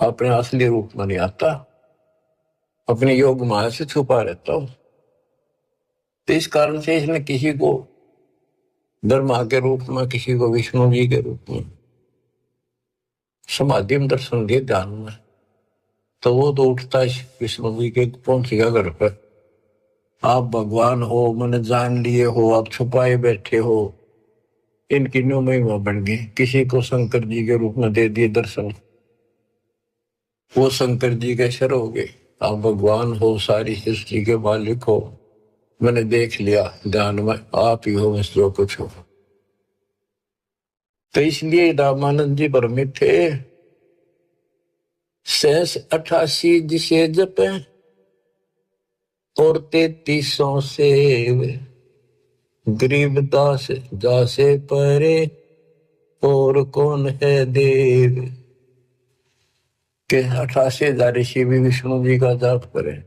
Speaker 1: अपने असली रूप में नहीं आता, अपने योग माया से छुपा रहता हूं। तो इस कारण से इसने किसी को ब्रह्मा के रूप में, किसी को विष्णु जी के रूप में समाधि में दर्शन दिए ध्यान में। तो वो तो उठता है विष्णु जी के, पहुंचेगा घर पर। आप भगवान हो, मैंने जान लिए हो, आप छुपाए बैठे हो, इनकी न्यू महिमा बन गई। किसी को शंकर जी के रूप में दे दिए दर्शन, वो शंकर जी के शर हो गए। आप भगवान हो, सारी सृष्टि के मालिक हो, मैंने देख लिया ध्यान में, आप ही हो बस जो कुछ हो। तो इसलिए रामानंद जी भ्रमित थे। 88 जिसे जपे और 3300 से, गरीबदास जासे परे और कौन है देव। के 88,000 ऋषि भी विष्णु जी का जाप करें,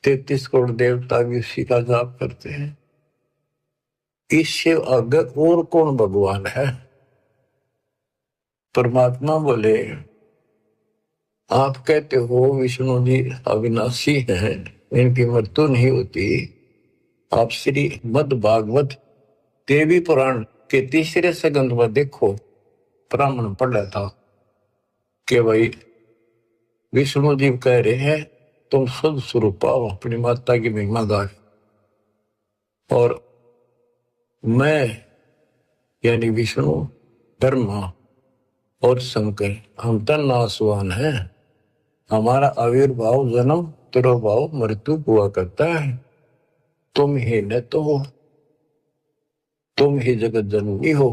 Speaker 1: 33 करोड़ देवता भी उसी का जाप करते हैं। इससे आगे और कौन भगवान है। परमात्मा बोले, आप कहते हो विष्णु जी अविनाशी हैं, इनकी मृत्यु नहीं होती। आप श्री मद भागवत देवी पुराण के 3 सेकंड में देखो, ब्राह्मण पढ़ रहा था कि भाई विष्णु जी कह रहे हैं तुम शुद्ध स्वरूप पाओ, अपनी माता की महिमा गाए, और मैं यानी विष्णु, ब्रह्मा और शंकर हम तो नासवान हैं। हमारा आविर्भाव जन्म तिरोभाव मृत्यु हुआ करता है। तुम ही न तो हो, तुम ही जगत जननी हो।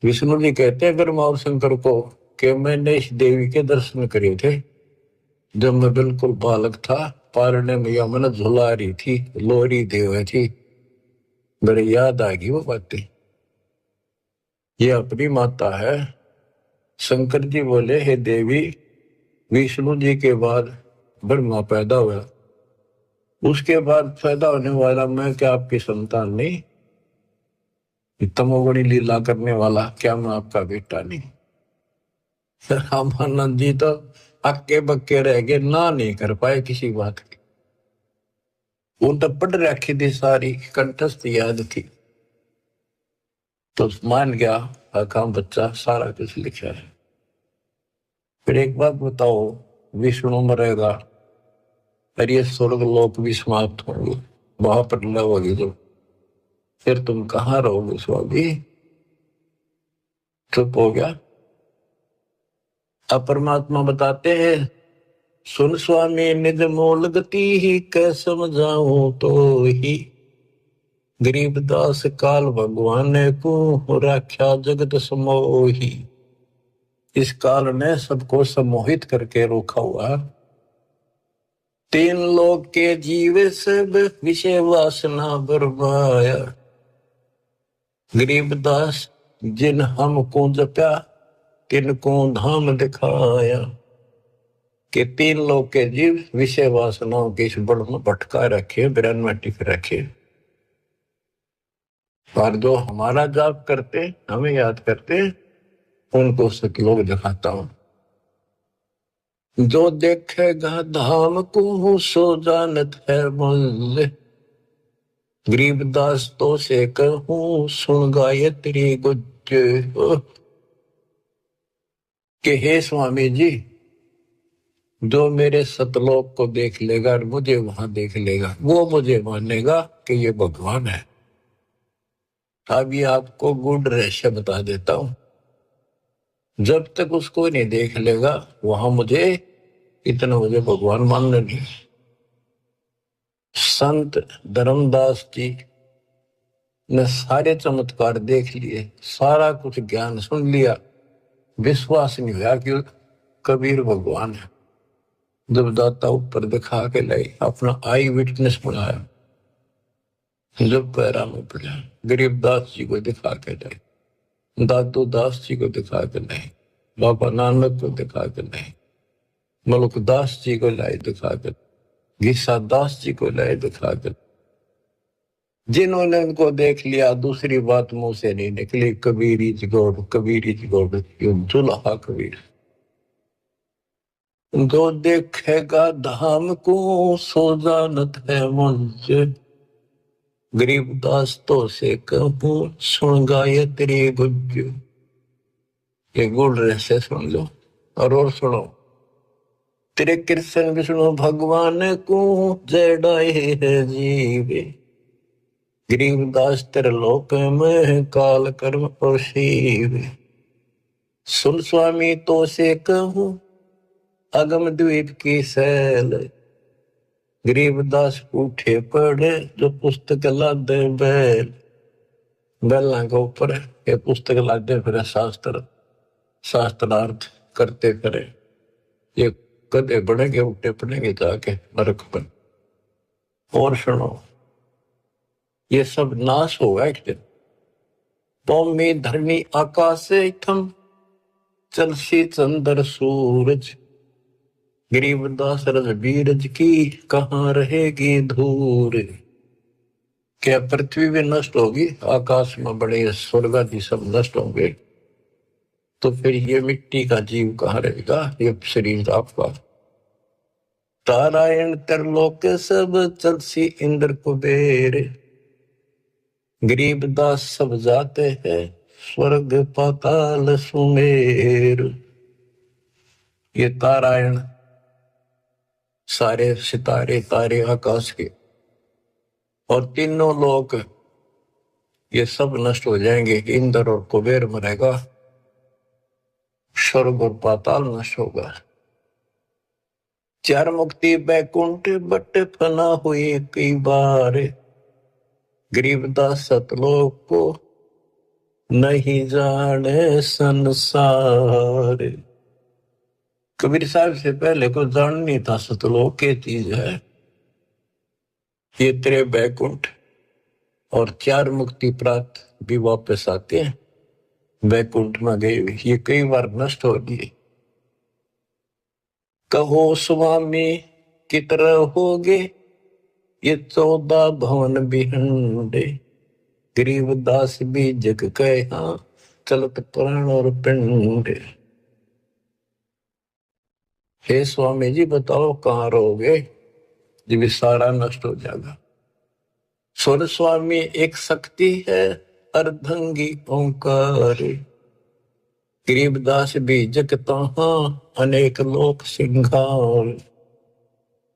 Speaker 1: विष्णु जी कहते हैं ब्रह्मा और शंकर को कि मैंने इस देवी के दर्शन करे थे जब मैं बिल्कुल बालक था। पारने मैया मैंने झुला रही थी, लोरी देव थी, मेरे याद आ गई वो बातें। ये अपनी माता है। शंकर जी बोले, हे देवी, विष्णु जी के बाद ब्रह्मा पैदा हुआ, उसके बाद पैदा होने वाला मैं क्या आपकी संतान नहीं? तमोगुणी लीला करने वाला क्या मैं आपका बेटा नहीं? रामानंद जी तो अक्के बक्के रह गए, ना नहीं कर पाए किसी बात की। वो तो पढ़ रखी थी, सारी कंठस्थ याद थी, तो मान गया काम बच्चा सारा कुछ लिखा है। फिर एक बात बताओ, विष्णु मरेगा और ये स्वर्ग लोक भी समाप्त होंगे, वहां पर लव होगी जो, फिर तुम कहाँ रहोगे स्वामी? चुप हो गया। अब परमात्मा बताते हैं, सुन स्वामी निज मूल गति ही कै समझाऊं तो ही, गरीबदास काल भगवान को राख्या जगत समोही। इस काल ने सबको सम्मोहित करके रोका हुआ। तीन लोक के जीव सब विषय वासना बरमाया। गरीबदास जिन हमको जप्या तिनको धाम दिखाया। कि तीन लोग के जीव विषय वासनाओं के इस बड़ में भटका रखे, बिरन में टिक रखे। और जो हमारा जाप करते, हमें याद करते, उनको सतलोक दिखाता हूं। जो देखेगा धाम को सो जानत है मुझ। गरीबदास तो से कहूं सुन गायत्री गुज। कि हे स्वामी जी, जो मेरे सतलोक को देख लेगा और मुझे वहां देख लेगा, वो मुझे मानेगा कि ये भगवान है। अभी आपको गुड रहस्य बता देता हूं। जब तक उसको नहीं देख लेगा वहां मुझे भगवान मानना नहीं। संत धर्मदास जी ने सारे चमत्कार देख लिए, सारा कुछ ज्ञान सुन लिया, विश्वास नहीं हुआ कि कबीर भगवान है। जब दाता ऊपर दिखा के लाई, अपना आई विटनेस बनाया, जब पैरा में पड़ा, गरीबदास जी को दिखा के लाई, दादू दास जी को दिखा के लाई, बाबा नानक को दिखा के लाई, मलुकदास जी को लाई दिखा के, घिसा दास जी को लाई दिखा के। जिन्होंने उनको देख लिया, दूसरी बात मुंह से नहीं निकली, कबीरी जगोड़, कबीरी जगोड़, दुल्हा कबीर। जो देखेगा धाम को सो जानत है मुझ। गरीबदास तो से कहूं सुन गायत्री गुज। ये गुड़ रहस्य सुन लो और सुनो। तेरे कृष्ण विष्णु भगवान को जड़ाए है जीवे। गरीबदास तेरे लोक में काल कर्म और शिव। सुन स्वामी तो से कहूं अगम द्वीप की सैल। गरीबदास उठे पड़े जो पुस्तक लादे बैल। बैलों के ऊपर ये पुस्तक लादे फिर शास्त्रार्थ करते फिरे। ये कदे बनेंगे, उठे पड़ेंगे जाके नरक पर। और सुनो, ये सब नाश होगा एक दिन। भूमि धरनी आकाश थम चलसी चंद्र सूरज। गरीबदास रजबीरज की कहाँ रहेगी धूर। क्या पृथ्वी भी नष्ट होगी, आकाश में बड़े स्वर्ग आदि सब नष्ट होंगे, तो फिर ये मिट्टी का जीव कहाँ रहेगा, ये शरीर आपका। तारायण तरलोक सब चलसी इंद्र कुबेर। गरीबदास सब जाते हैं स्वर्ग पाताल सुमेर। ये तारायण सारे सितारे तारे आकाश के और तीनों लोक ये सब नष्ट हो जाएंगे। इंद्र और कुबेर मरेगा, स्वर्ग और पाताल नष्ट होगा। चार मुक्ति बैकुंठ बट फना हुई कई बार। गरीबदास सतलोक को नहीं जाने संसार। कबीर साहब से पहले को जान नहीं था सतलोक के चीज है। ये तेरे बैकुंठ और चार मुक्ति प्राप्त भी वापस आते हैं। बैकुंठ में गए ये कई बार नष्ट हो गए। कहो स्वामी कितने होगे ये 14 भवन बिहंडे। गरीबदास भी जग कहा चलत प्राण और पिंड। हे स्वामी जी बताओ कहाँ रहोगे जब सारा नष्ट हो जाएगा। स्वर स्वामी एक शक्ति है अर्धंगी ओंकार। गरीबदास भी जगता अनेक लोक सिंगार।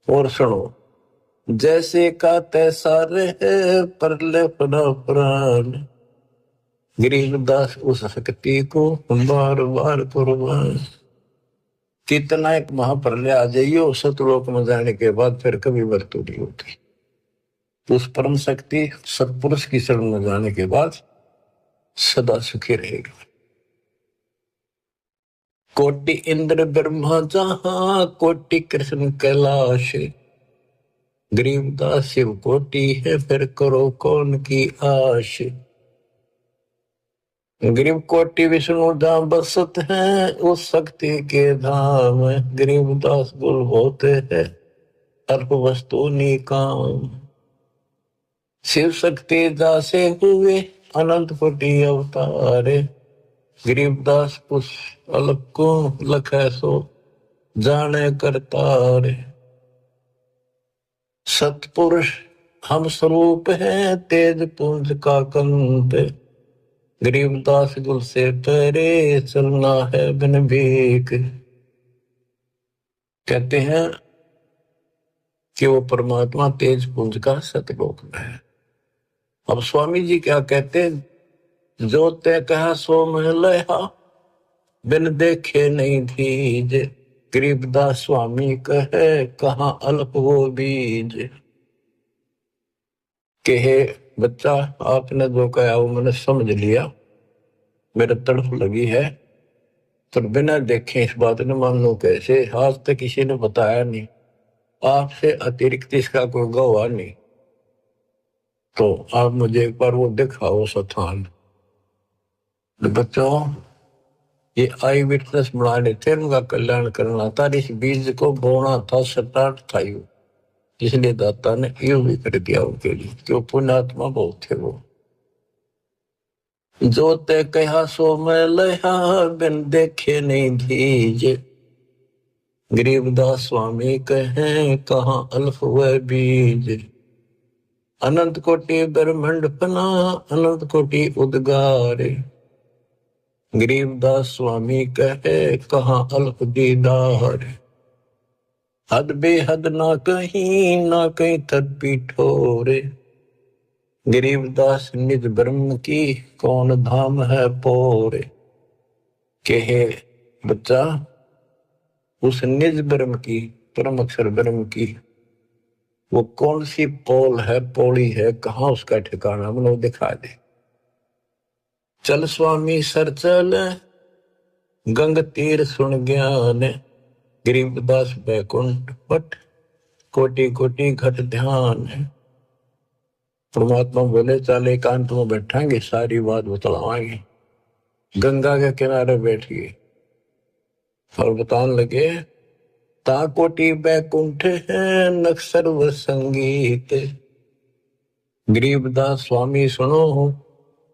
Speaker 1: और सुनो, जैसे का तैसा रहे परले फना प्राण। गरीबदास उस शक्ति को बार बार कुर्बान। कितना एक महाप्रलय आ जाइयो सतलोक में जाने के बाद फिर कभी मृत्यु नहीं होती। उस परम शक्ति सत्पुरुष की शरण में जाने के बाद सदा सुखी रहेगा। कोटि इंद्र ब्रह्मा जहां, कोटि कृष्ण कैलाश, गरीबदास शिव कोटि है, फिर करो कौन की आश। गरीब कोटि विष्णु धाम बसत हैं, उस शक्ति के धाम। गरीबदास गुल होते हैं, अल्प वस्तु निकाम। शिव शक्ति दासे हुए, अनंत कोटि अवतारे। गरीबदास पुष्प अलग को लखै सो, जाने करतारे। सतपुरुष हम स्वरूप हैं, तेज पुंज का कंत। गरीबदास गुल से परे, चलना है बिन भीख। कहते हैं कि वो परमात्मा तेज पुंज का सतलोक में है। अब स्वामी जी क्या कहते हैं, जो तय कहा सो मैं लया, बिन देखे नहीं धीज। गरीबदास स्वामी कहे, कहाँ अल्प वो बीज। कहे बच्चा, आपने जो कहा वो मैंने समझ लिया, मेरे तड़फ लगी है, तो बिना देखे इस बात ने मान लो कैसे। आज तक किसी ने बताया नहीं, आपसे अतिरिक्त इसका कोई गवाह नहीं, तो आप मुझे एक बार वो दिखाओ स्थान। बच्चों, ये आई विटनेस बनाने थे, उनका कल्याण करना था, इस बीज को बोना था, स्टार्ट था यू, इसलिए दाता ने यू भी कर दिया उनके लिए, क्यों पुण्यात्मा बहुत थे वो। जो ते कहा सो मैं लया, बिन देखे नहीं धीज। गरीबदास स्वामी कहें, कहाँ अल्फ वह बीज। अनंत कोटि ब्रह्मांड फना, अनंत कोटि उद्गारे। गरीबदास स्वामी कहे, कहाँ अल्प दीदार। हद बेहद ना कहीं थद पीठोरे। गरीबदास निज ब्रह्म की, कौन धाम है पोरे। कहे बच्चा, उस निज ब्रह्म की, परम अक्षर ब्रह्म की, वो कौन सी पोल है, पौड़ी है, कहाँ उसका ठिकाना, मतलब दिखा दे। चल स्वामी सर चल, गंग तीर सुन ज्ञान। गरीबदास बैकुंठ पट, कोटि कोटि घट ध्यान। परमात्मा बोले, चल एकांत में बैठेंगे, सारी बात बतलावाएंगे। गंगा के किनारे बैठ गए और बताने लगे, ता कोटि बैकुंठ है, नख सर्व संगीत। गरीबदास स्वामी सुनो,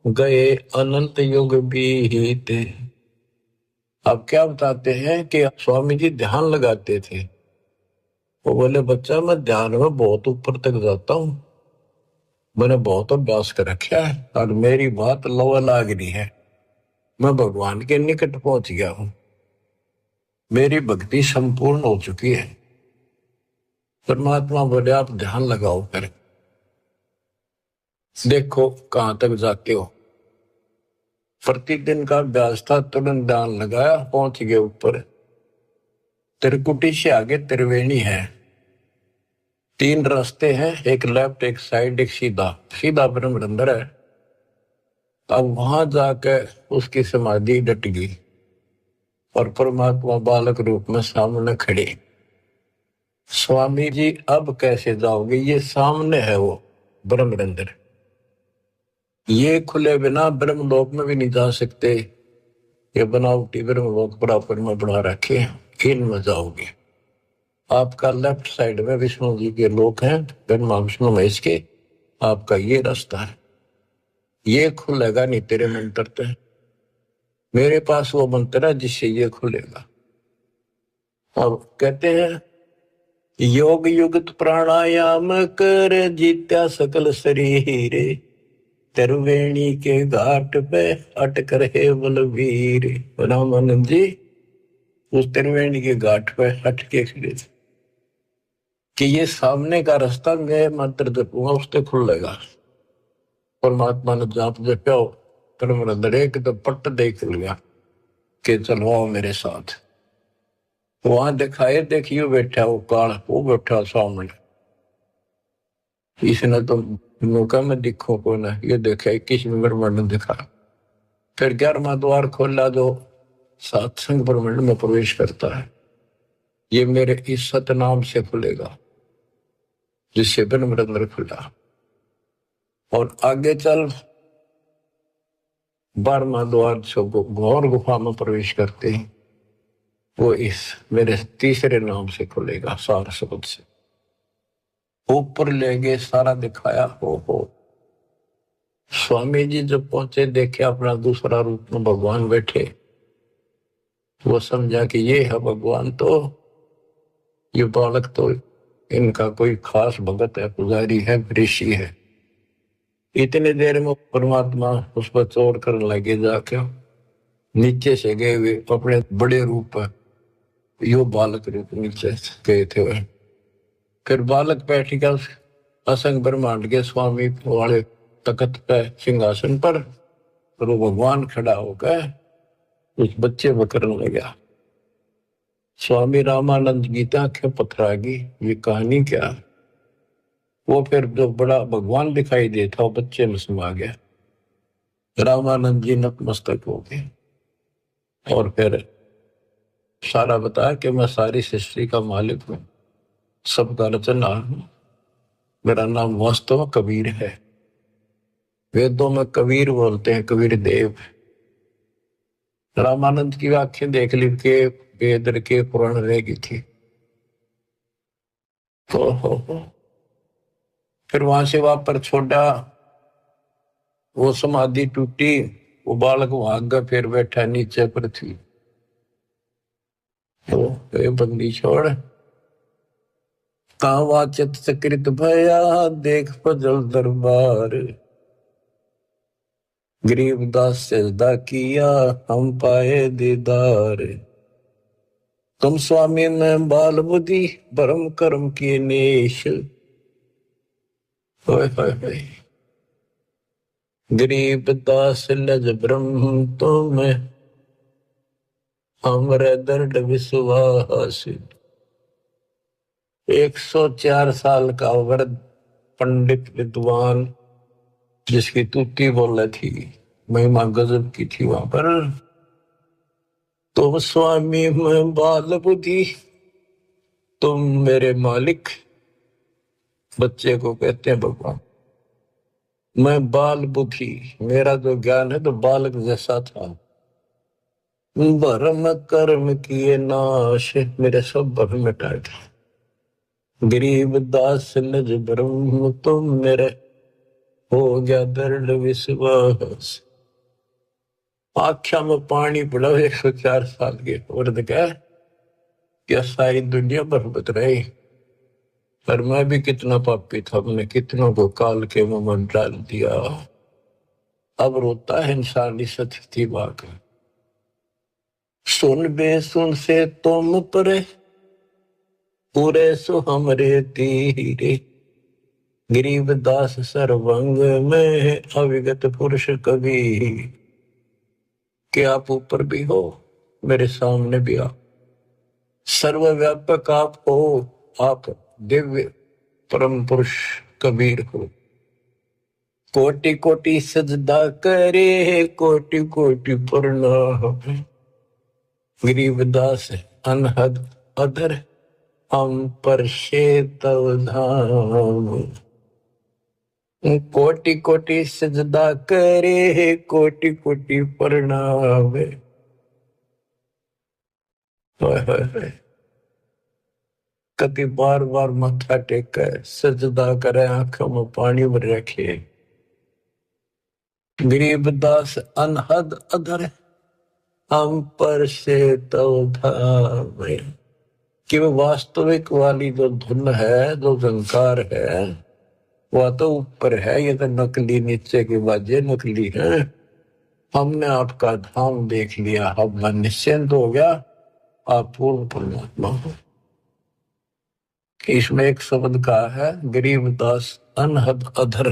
Speaker 1: गए अनंत युग बीते। अब क्या बताते हैं कि स्वामी जी ध्यान लगाते थे। वो बोले, बच्चा मैं ध्यान में बहुत ऊपर तक जाता हूँ, मैंने बहुत अभ्यास कर रखा है, और मेरी बात लवा लाग रही है, मैं भगवान के निकट पहुंच गया हूं, मेरी भक्ति संपूर्ण हो चुकी है। परमात्मा बोले, आप ध्यान लगाओ, कर देखो कहां तक जाते हो। प्रतिदिन का अभ्यास था, तुरंत ध्यान लगाया, पहुंच गए ऊपर। त्रिकुटी से आगे त्रिवेणी है, 3 रास्ते हैं, एक लेफ्ट, एक साइड, एक सीधा। सीधा ब्रह्म अंदर है। अब वहां जाकर उसकी समाधि डट गई और परमात्मा बालक रूप में सामने खड़े। स्वामी जी, अब कैसे जाओगे, ये सामने है वो ब्रह्म अंदर, ये खुले बिना ब्रह्मलोक में भी नहीं जा सकते। ये बनावटी ब्रह्मलोक बराबर में बना रखे, इनमें जाओगे। आपका लेफ्ट साइड में विष्णु जी के लोक हैं, ब्रह्मा विष्णु महेश के, आपका ये रास्ता है, ये खुलेगा नहीं तेरे मंत्र से। मेरे पास वो मंत्र है जिससे ये खुलेगा। अब कहते हैं, योग युगत प्राणायाम कर, जीत्या सकल शरीर। त्रिवेणी के घाट पे अटक रहे बलवीर। रामानंद जी उस त्रिवेणी के घाट पे अटके खड़े थे कि ये सामने का रास्ता मैं मंत्र जपूंगा, उससे खुलेगा। परमात्मा ने जाप जपा, अंदर एक तो पट्ट देख लिया कि चलो आओ मेरे साथ। वहां दिखाए, देखियो बैठा वो काल, वो बैठा सामने। इसने तो मौका में दिखो को ना, ये देखा 21 नंबर ने दिखा। फिर 11वां द्वार खोला, जो सत्संग ब्रह्मांड में प्रवेश करता है, ये मेरे इस सतनाम से खुलेगा जिससे ब्रह्म अंदर खुला। और आगे चल 12वां द्वार से घोर गुफा में प्रवेश करते हैं, वो इस मेरे तीसरे नाम से खुलेगा, सार शब्द से। ऊपर ले गए, सारा दिखाया। हो स्वामी जी जब पहुंचे, देखे अपना दूसरा रूप में भगवान बैठे, वो समझा कि ये है भगवान। तो ये बालक तो इनका कोई खास भगत है, पुजारी है, ऋषि है। इतने देर में परमात्मा उस पर चोर करने लगे, जाके नीचे से गए हुए अपने बड़े रूप पर यो बालक रूप नीचे गए थे वह। फिर बालक बैठ गया असंग ब्रह्मांड के स्वामी वाले तख्त पे, सिंहासन पर, और वो भगवान खड़ा होकर उस बच्चे को करने लगा। स्वामी रामानंद गीता के पथरागी, ये कहानी क्या? वो फिर जो बड़ा भगवान दिखाई देता, वो बच्चे में समा गया। रामानंद जी नतमस्तक हो गए और फिर सारा बताया कि मैं सारी सृष्टि का मालिक हूं, सबका रचनहार हूं, मेरा नाम वास्तव में कबीर है। वेदों में कबीर बोलते हैं, कबीर देव। रामानंद की आंखें देख ली के वेद के पुराण रह गई थी। हो। फिर वहां से वापर छोड़ा, वो समाधि टूटी, वो बालक वहां गया, फिर बैठा नीचे पृथ्वी। तो बंदी छोड़, कावा चित सकृत भया, देख पजल दरबार, गरीबदास सजदा किया, हम पाए दीदार। तुम स्वामी में बाल बुद्धि, भरम कर्म किए नेश। गरीबदास लज ब्रह्म तुम, हमरे दर्द विश्वास। 104 साल का वृद्ध पंडित विद्वान, जिसकी तूती बोल थी, महिमा गजब की थी वहां पर। तुम स्वामी में बाल बुद्धि, तुम मेरे मालिक। बच्चे को कहते हैं भगवान। मैं बाल बुद्धि, मेरा जो ज्ञान है तो बालक जैसा था। भरम कर्म किए नाश, मेरे सब भरम मिटा दिए। गरीब दास लज ब्रह्म तुम, मेरे हो गया दृढ़ विश्वास। आख्या में पानी पड़ा 104 साल के वृद्ध का, क्या सारी दुनिया बर्बाद रही। पर मैं भी कितना पापी था, मैंने कितनों को काल के मुंह में डाल दिया। अब रोता है इंसान इस स्थिति वाक। सुन बेसुन से तुम परे, पूरे सो हमरे तीरे। गरीब दास सर्वंग में, अविगत पुरुष कबीर। कि आप ऊपर भी हो, मेरे सामने भी आप, सर्वव्यापक आप हो, आप दिव्य परम पुरुष कबीर हो। कोटि कोटि सजदा करे, कोटि कोटि प्रणाम। गरीबदास अनहद अधर, हम पर तव धाम। कोटि कोटि सजदा करे, कोटि कोटि प्रणाम। कभी बार बार माथा टेक सजदा करे, आंखों में पानी भर रखे। गरीबदास अनहद अधर, हम पर तव धाम। कि वो वास्तविक वाली जो धुन है, जो झंकार है, वह तो ऊपर है, ये तो नकली नीचे के बाजे नकली है। हमने आपका धाम देख लिया, अब मन निश्चिंत हो गया, आप पूर्ण परमात्मा हो। इसमें एक शब्द का है, गरीबदास अनहद अधर।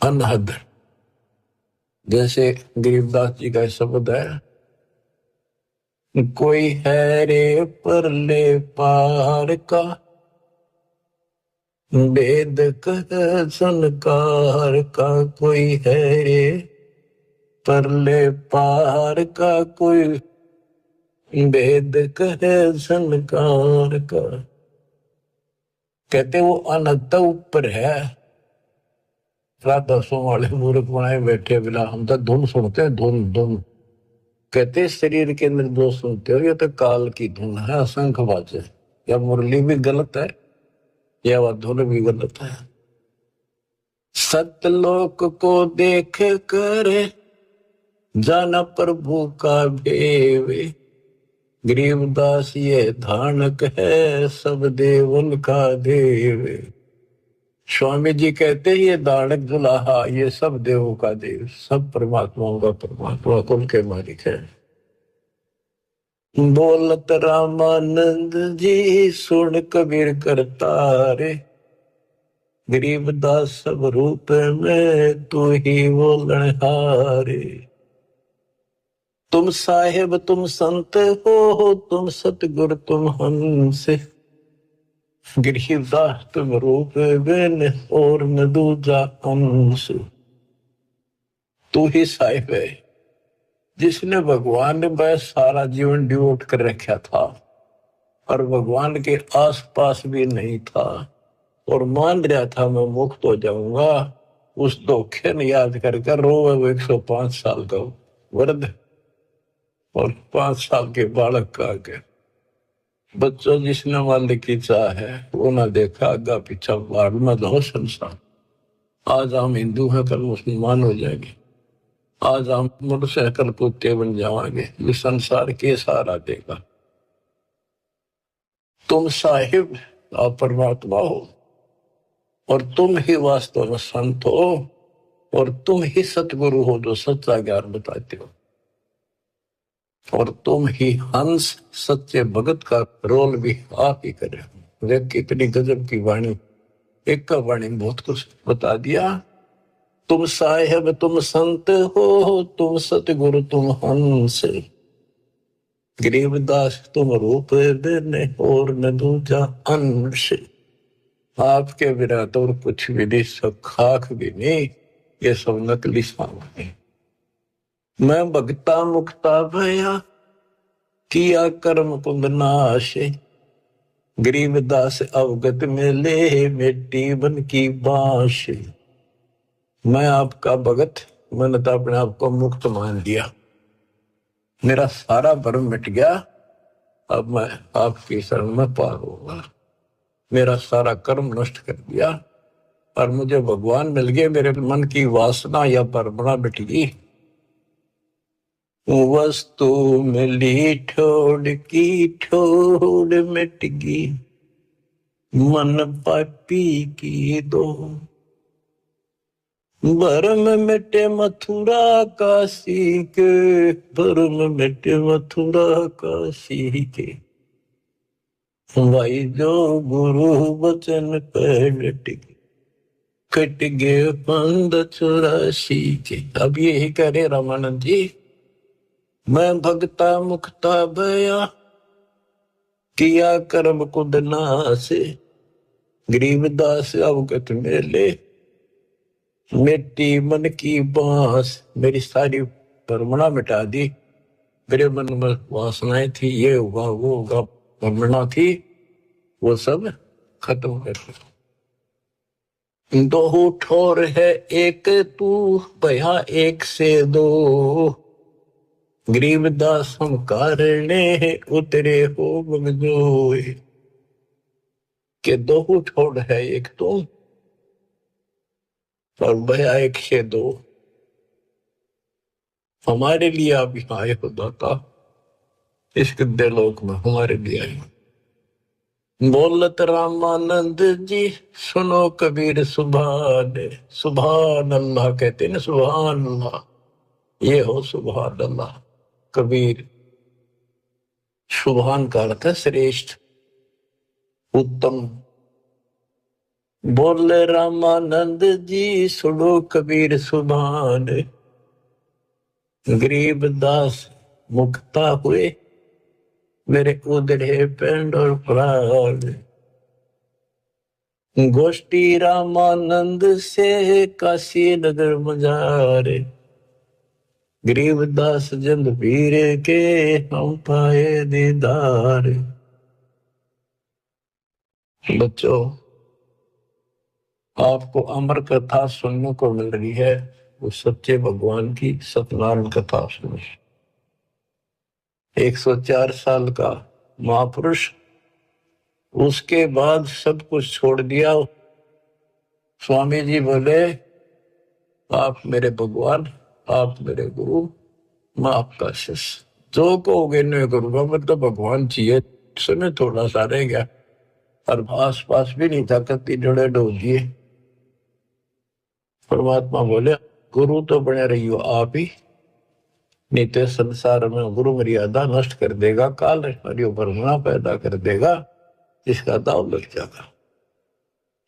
Speaker 1: अनहद, जैसे गरीबदास जी का शब्द है, कोई है रे परले पार का, वेद कह संकार का। कोई है रे परले पार का कोई भेद कहे संकार का। कहते वो अनंत ऊपर है, राधा सो वाले मूर्ख बनाए बैठे बिला, हम तो धुन सुनते हैं, धुन धुन। कहते शरीर के अंदर जो सुनते हो ये तो काल की धुन है, असंख बाजे। या मुरली भी गलत है या वह धुन भी गलत है। सतलोक को देख कर जाना प्रभु का भेवे, गरीबदास ये धानक है सब देवन का देवे। स्वामी जी कहते ये दानक दुलाहा ये सब देवों का देव, सब परमात्माओं का परमात्मा, कुल के मालिक है। बोलत रामानंद जी सुन कबीर करतारे, गरीबदास सब रूप में तू ही बोलन हारे। तुम साहेब तुम संत हो, तुम सतगुरु तुम हंस, गरीबदास तुम रूप बिन और न दूजा अंश। तू ही साहिब है जिसने भगवान ने वह सारा जीवन डिवोट कर रखा था और भगवान के आसपास भी नहीं था और मान रहा था मैं मुक्त हो जाऊंगा। उस धोखे ने याद करके रोवे वो 105 साल का वृद्ध और 5 साल के बालक का आगे। बच्चों जिसने मालिक की चाह है वो ना देखा आगा पीछा बाढ़ में दो संसार। आज हम हिंदू हैं कल मुसलमान हो जाएंगे, आज हम मनुष्य कल कुत्ते बन जाएंगे, ये संसार के सहारा देगा। तुम साहिब आप परमात्मा हो और तुम ही वास्तव में संत हो और तुम ही सतगुरु हो जो सच्चा ज्ञान बताते हो और तुम ही हंस सच्चे भगत का रोल भी आप ही करे। देख कितनी गजब की वाणी, एक का वाणी बहुत कुछ बता दिया। तुम साहेब तुम संत हो, तुम सतगुरु तुम हंस, गरीबदास तुम रूप बिन और न दूजा अंश। आपके बिना तो और कुछ भी नहीं, सब खाक भी नहीं, ये सब नकली सामान। मैं भगता मुक्ता भया किया कर्म कुंद नाश, गरीबदास अवगत में ले मिट्टी बन की बांश। मैं आपका भगत, मैंने तो अपने आप को मुक्त मान लिया, मेरा सारा भरम मिट गया, अब मैं आपकी शरण में पार होगा। मेरा सारा कर्म नष्ट कर दिया और मुझे भगवान मिल गए, मेरे मन की वासना या परमना मिट गई। वस्तु मिली ठोड़ की ठोड़ मिट गई, मन पापी की दो। भरम मिटे मथुरा काशी के, भरम मिटे मथुरा काशी के, भाई जो गुरु वचन पे डट गए, कट गए 584 के। अब यही करे रामानंद जी, मैं भगता मुक्ता भया किया कर्म कुंद नाश, गरीबदास अवगत मेले मिट्टी मन की बांस। मेरी सारी परमना मिटा दी, मेरे मन में वासनाएं थी, ये होगा वो होगा, परमना थी, वो सब खत्म कर दी। दो ठोर है एक तू भया एक से दो, गरीबदास हम कारणे उतरे हो बगजोए। के दो ठोर है एक तुम और भया एक से दो। हमारे लिए आप यहाँ आए हो दाता, इस गद्दे लोक में हमारे लिए आए। बोलत रामानंद जी सुनो कबीर सुभान, सुभान अल्लाह कहते ना, सुभान अल्लाह, ये हो सुभान अल्लाह। कबीर सुभान का अर्थ है श्रेष्ठ उत्तम। बोले रामानंद जी सुनो कबीर सुभान, गरीबदास मुक्ता हुए मेरे उधड़े पेंड और प्राण। गोष्ठी रामानंद से काशी नगर मजारे, गरीबदास जंद पीर के हम पाए दीदार। बच्चों, आपको अमर कथा सुनने को मिल रही है, उस सच्चे भगवान की सत्यनारायण कथा सुनो। 104 साल का महापुरुष, उसके बाद सब कुछ छोड़ दिया। स्वामी जी बोले, आप मेरे भगवान, आप मेरे गुरु, मैं आपका शिष्य, जो कहोगे नहीं करूंगा, मतलब भगवान चाहिए। समय थोड़ा सा रह गया और आस पास भी नहीं था, कति जड़े डोल दिए। परमात्मा बोले, गुरु तो बने रही हो आप ही, नहीं तो संसार में गुरु मर्यादा नष्ट कर देगा, काल हरियो ब्रह्मणा पैदा कर देगा, जिसका दाव लग जाएगा।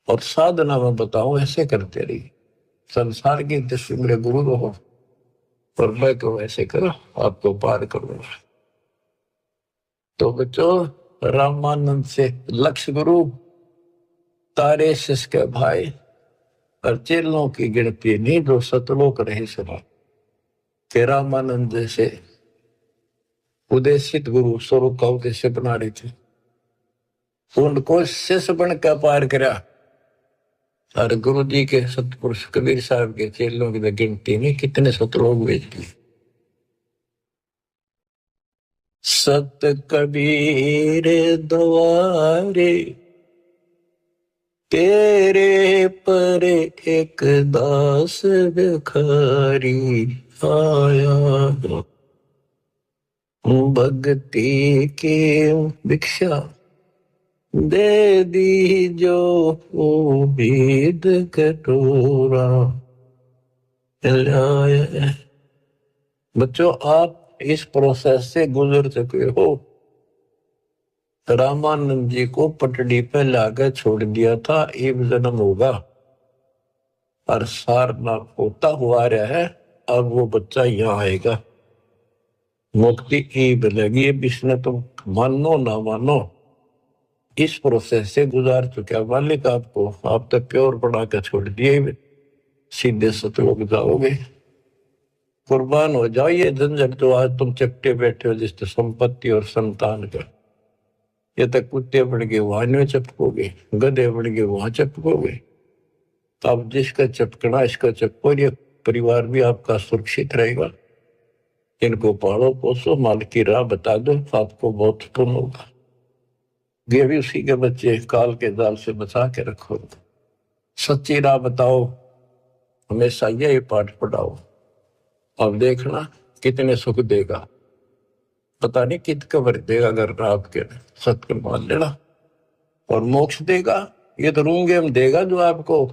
Speaker 1: और साधना में बताऊं, ऐसे करते रही, संसार की दृष्टि मेरे गुरु रहो और मैं तो ऐसे करो, आपको पार करो। तो बच्चों, रामानंद से लक्ष्य गुरु, तारे शिष्य के भाई, और चेलों की गिनती नहीं जो सतलोक रहे सदा। के रामानंद जैसे उदेशित गुरु स्वरूप का उद्देश्य बना रहे थे, उनको शिष्य बन कर पार करा। और गुरु जी के सतपुरुष कबीर साहब के चेलों की गिनती नहीं, कितने सतलोक भेज दिए। सत कबीर द्वारे तेरे पर एक दास भिखारी आया, भक्ति की भिक्षा दे दी जो उम्मीद कटोरा लाया। बच्चों, आप इस प्रोसेस से गुजर चुके हो। रामानंद जी को पटड़ी पे लाकर छोड़ दिया था, एक जन्म होगा, और सारनाथ होता हुआ रहा है, अब वो बच्चा यहाँ आएगा, मुक्ति की मिलेगी। इसने तुम मानो ना मानो, इस प्रोसेस से गुजार चुका मालिक आपको। आप तो प्योर बना कर छोड़ दिए, सीधे सतलोक जाओगे। कुर्बान हो जाओ ये झंझट जो आज तुम चपटे बैठे हो, जिससे संपत्ति और संतान का। ये तक कुत्ते बढ़ गए वहां नहीं चपकोगे, गधे बढ़ गए वहां चपकोगे। अब जिसका चपकना इसका चपको, ये परिवार भी आपका सुरक्षित रहेगा। इनको पालो पोसो, माल की राह बता दो, आपको बहुत पुण्य होगा। ये भी उसी के बच्चे, काल के जाल से बचा के रखो। सच्ची राह बताओ, हमेशा यही पाठ पढ़ाओ, अब देखना कितने सुख देगा। पता नहीं कित कबर देगा, अगर आपके सत्य मान लेना। और मोक्ष देगा, ये तो रूंगे में देगा जो आपको,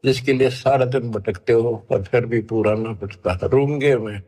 Speaker 1: जिसके लिए सारा दिन भटकते हो और फिर भी पूरा ना भटका, रूंगे में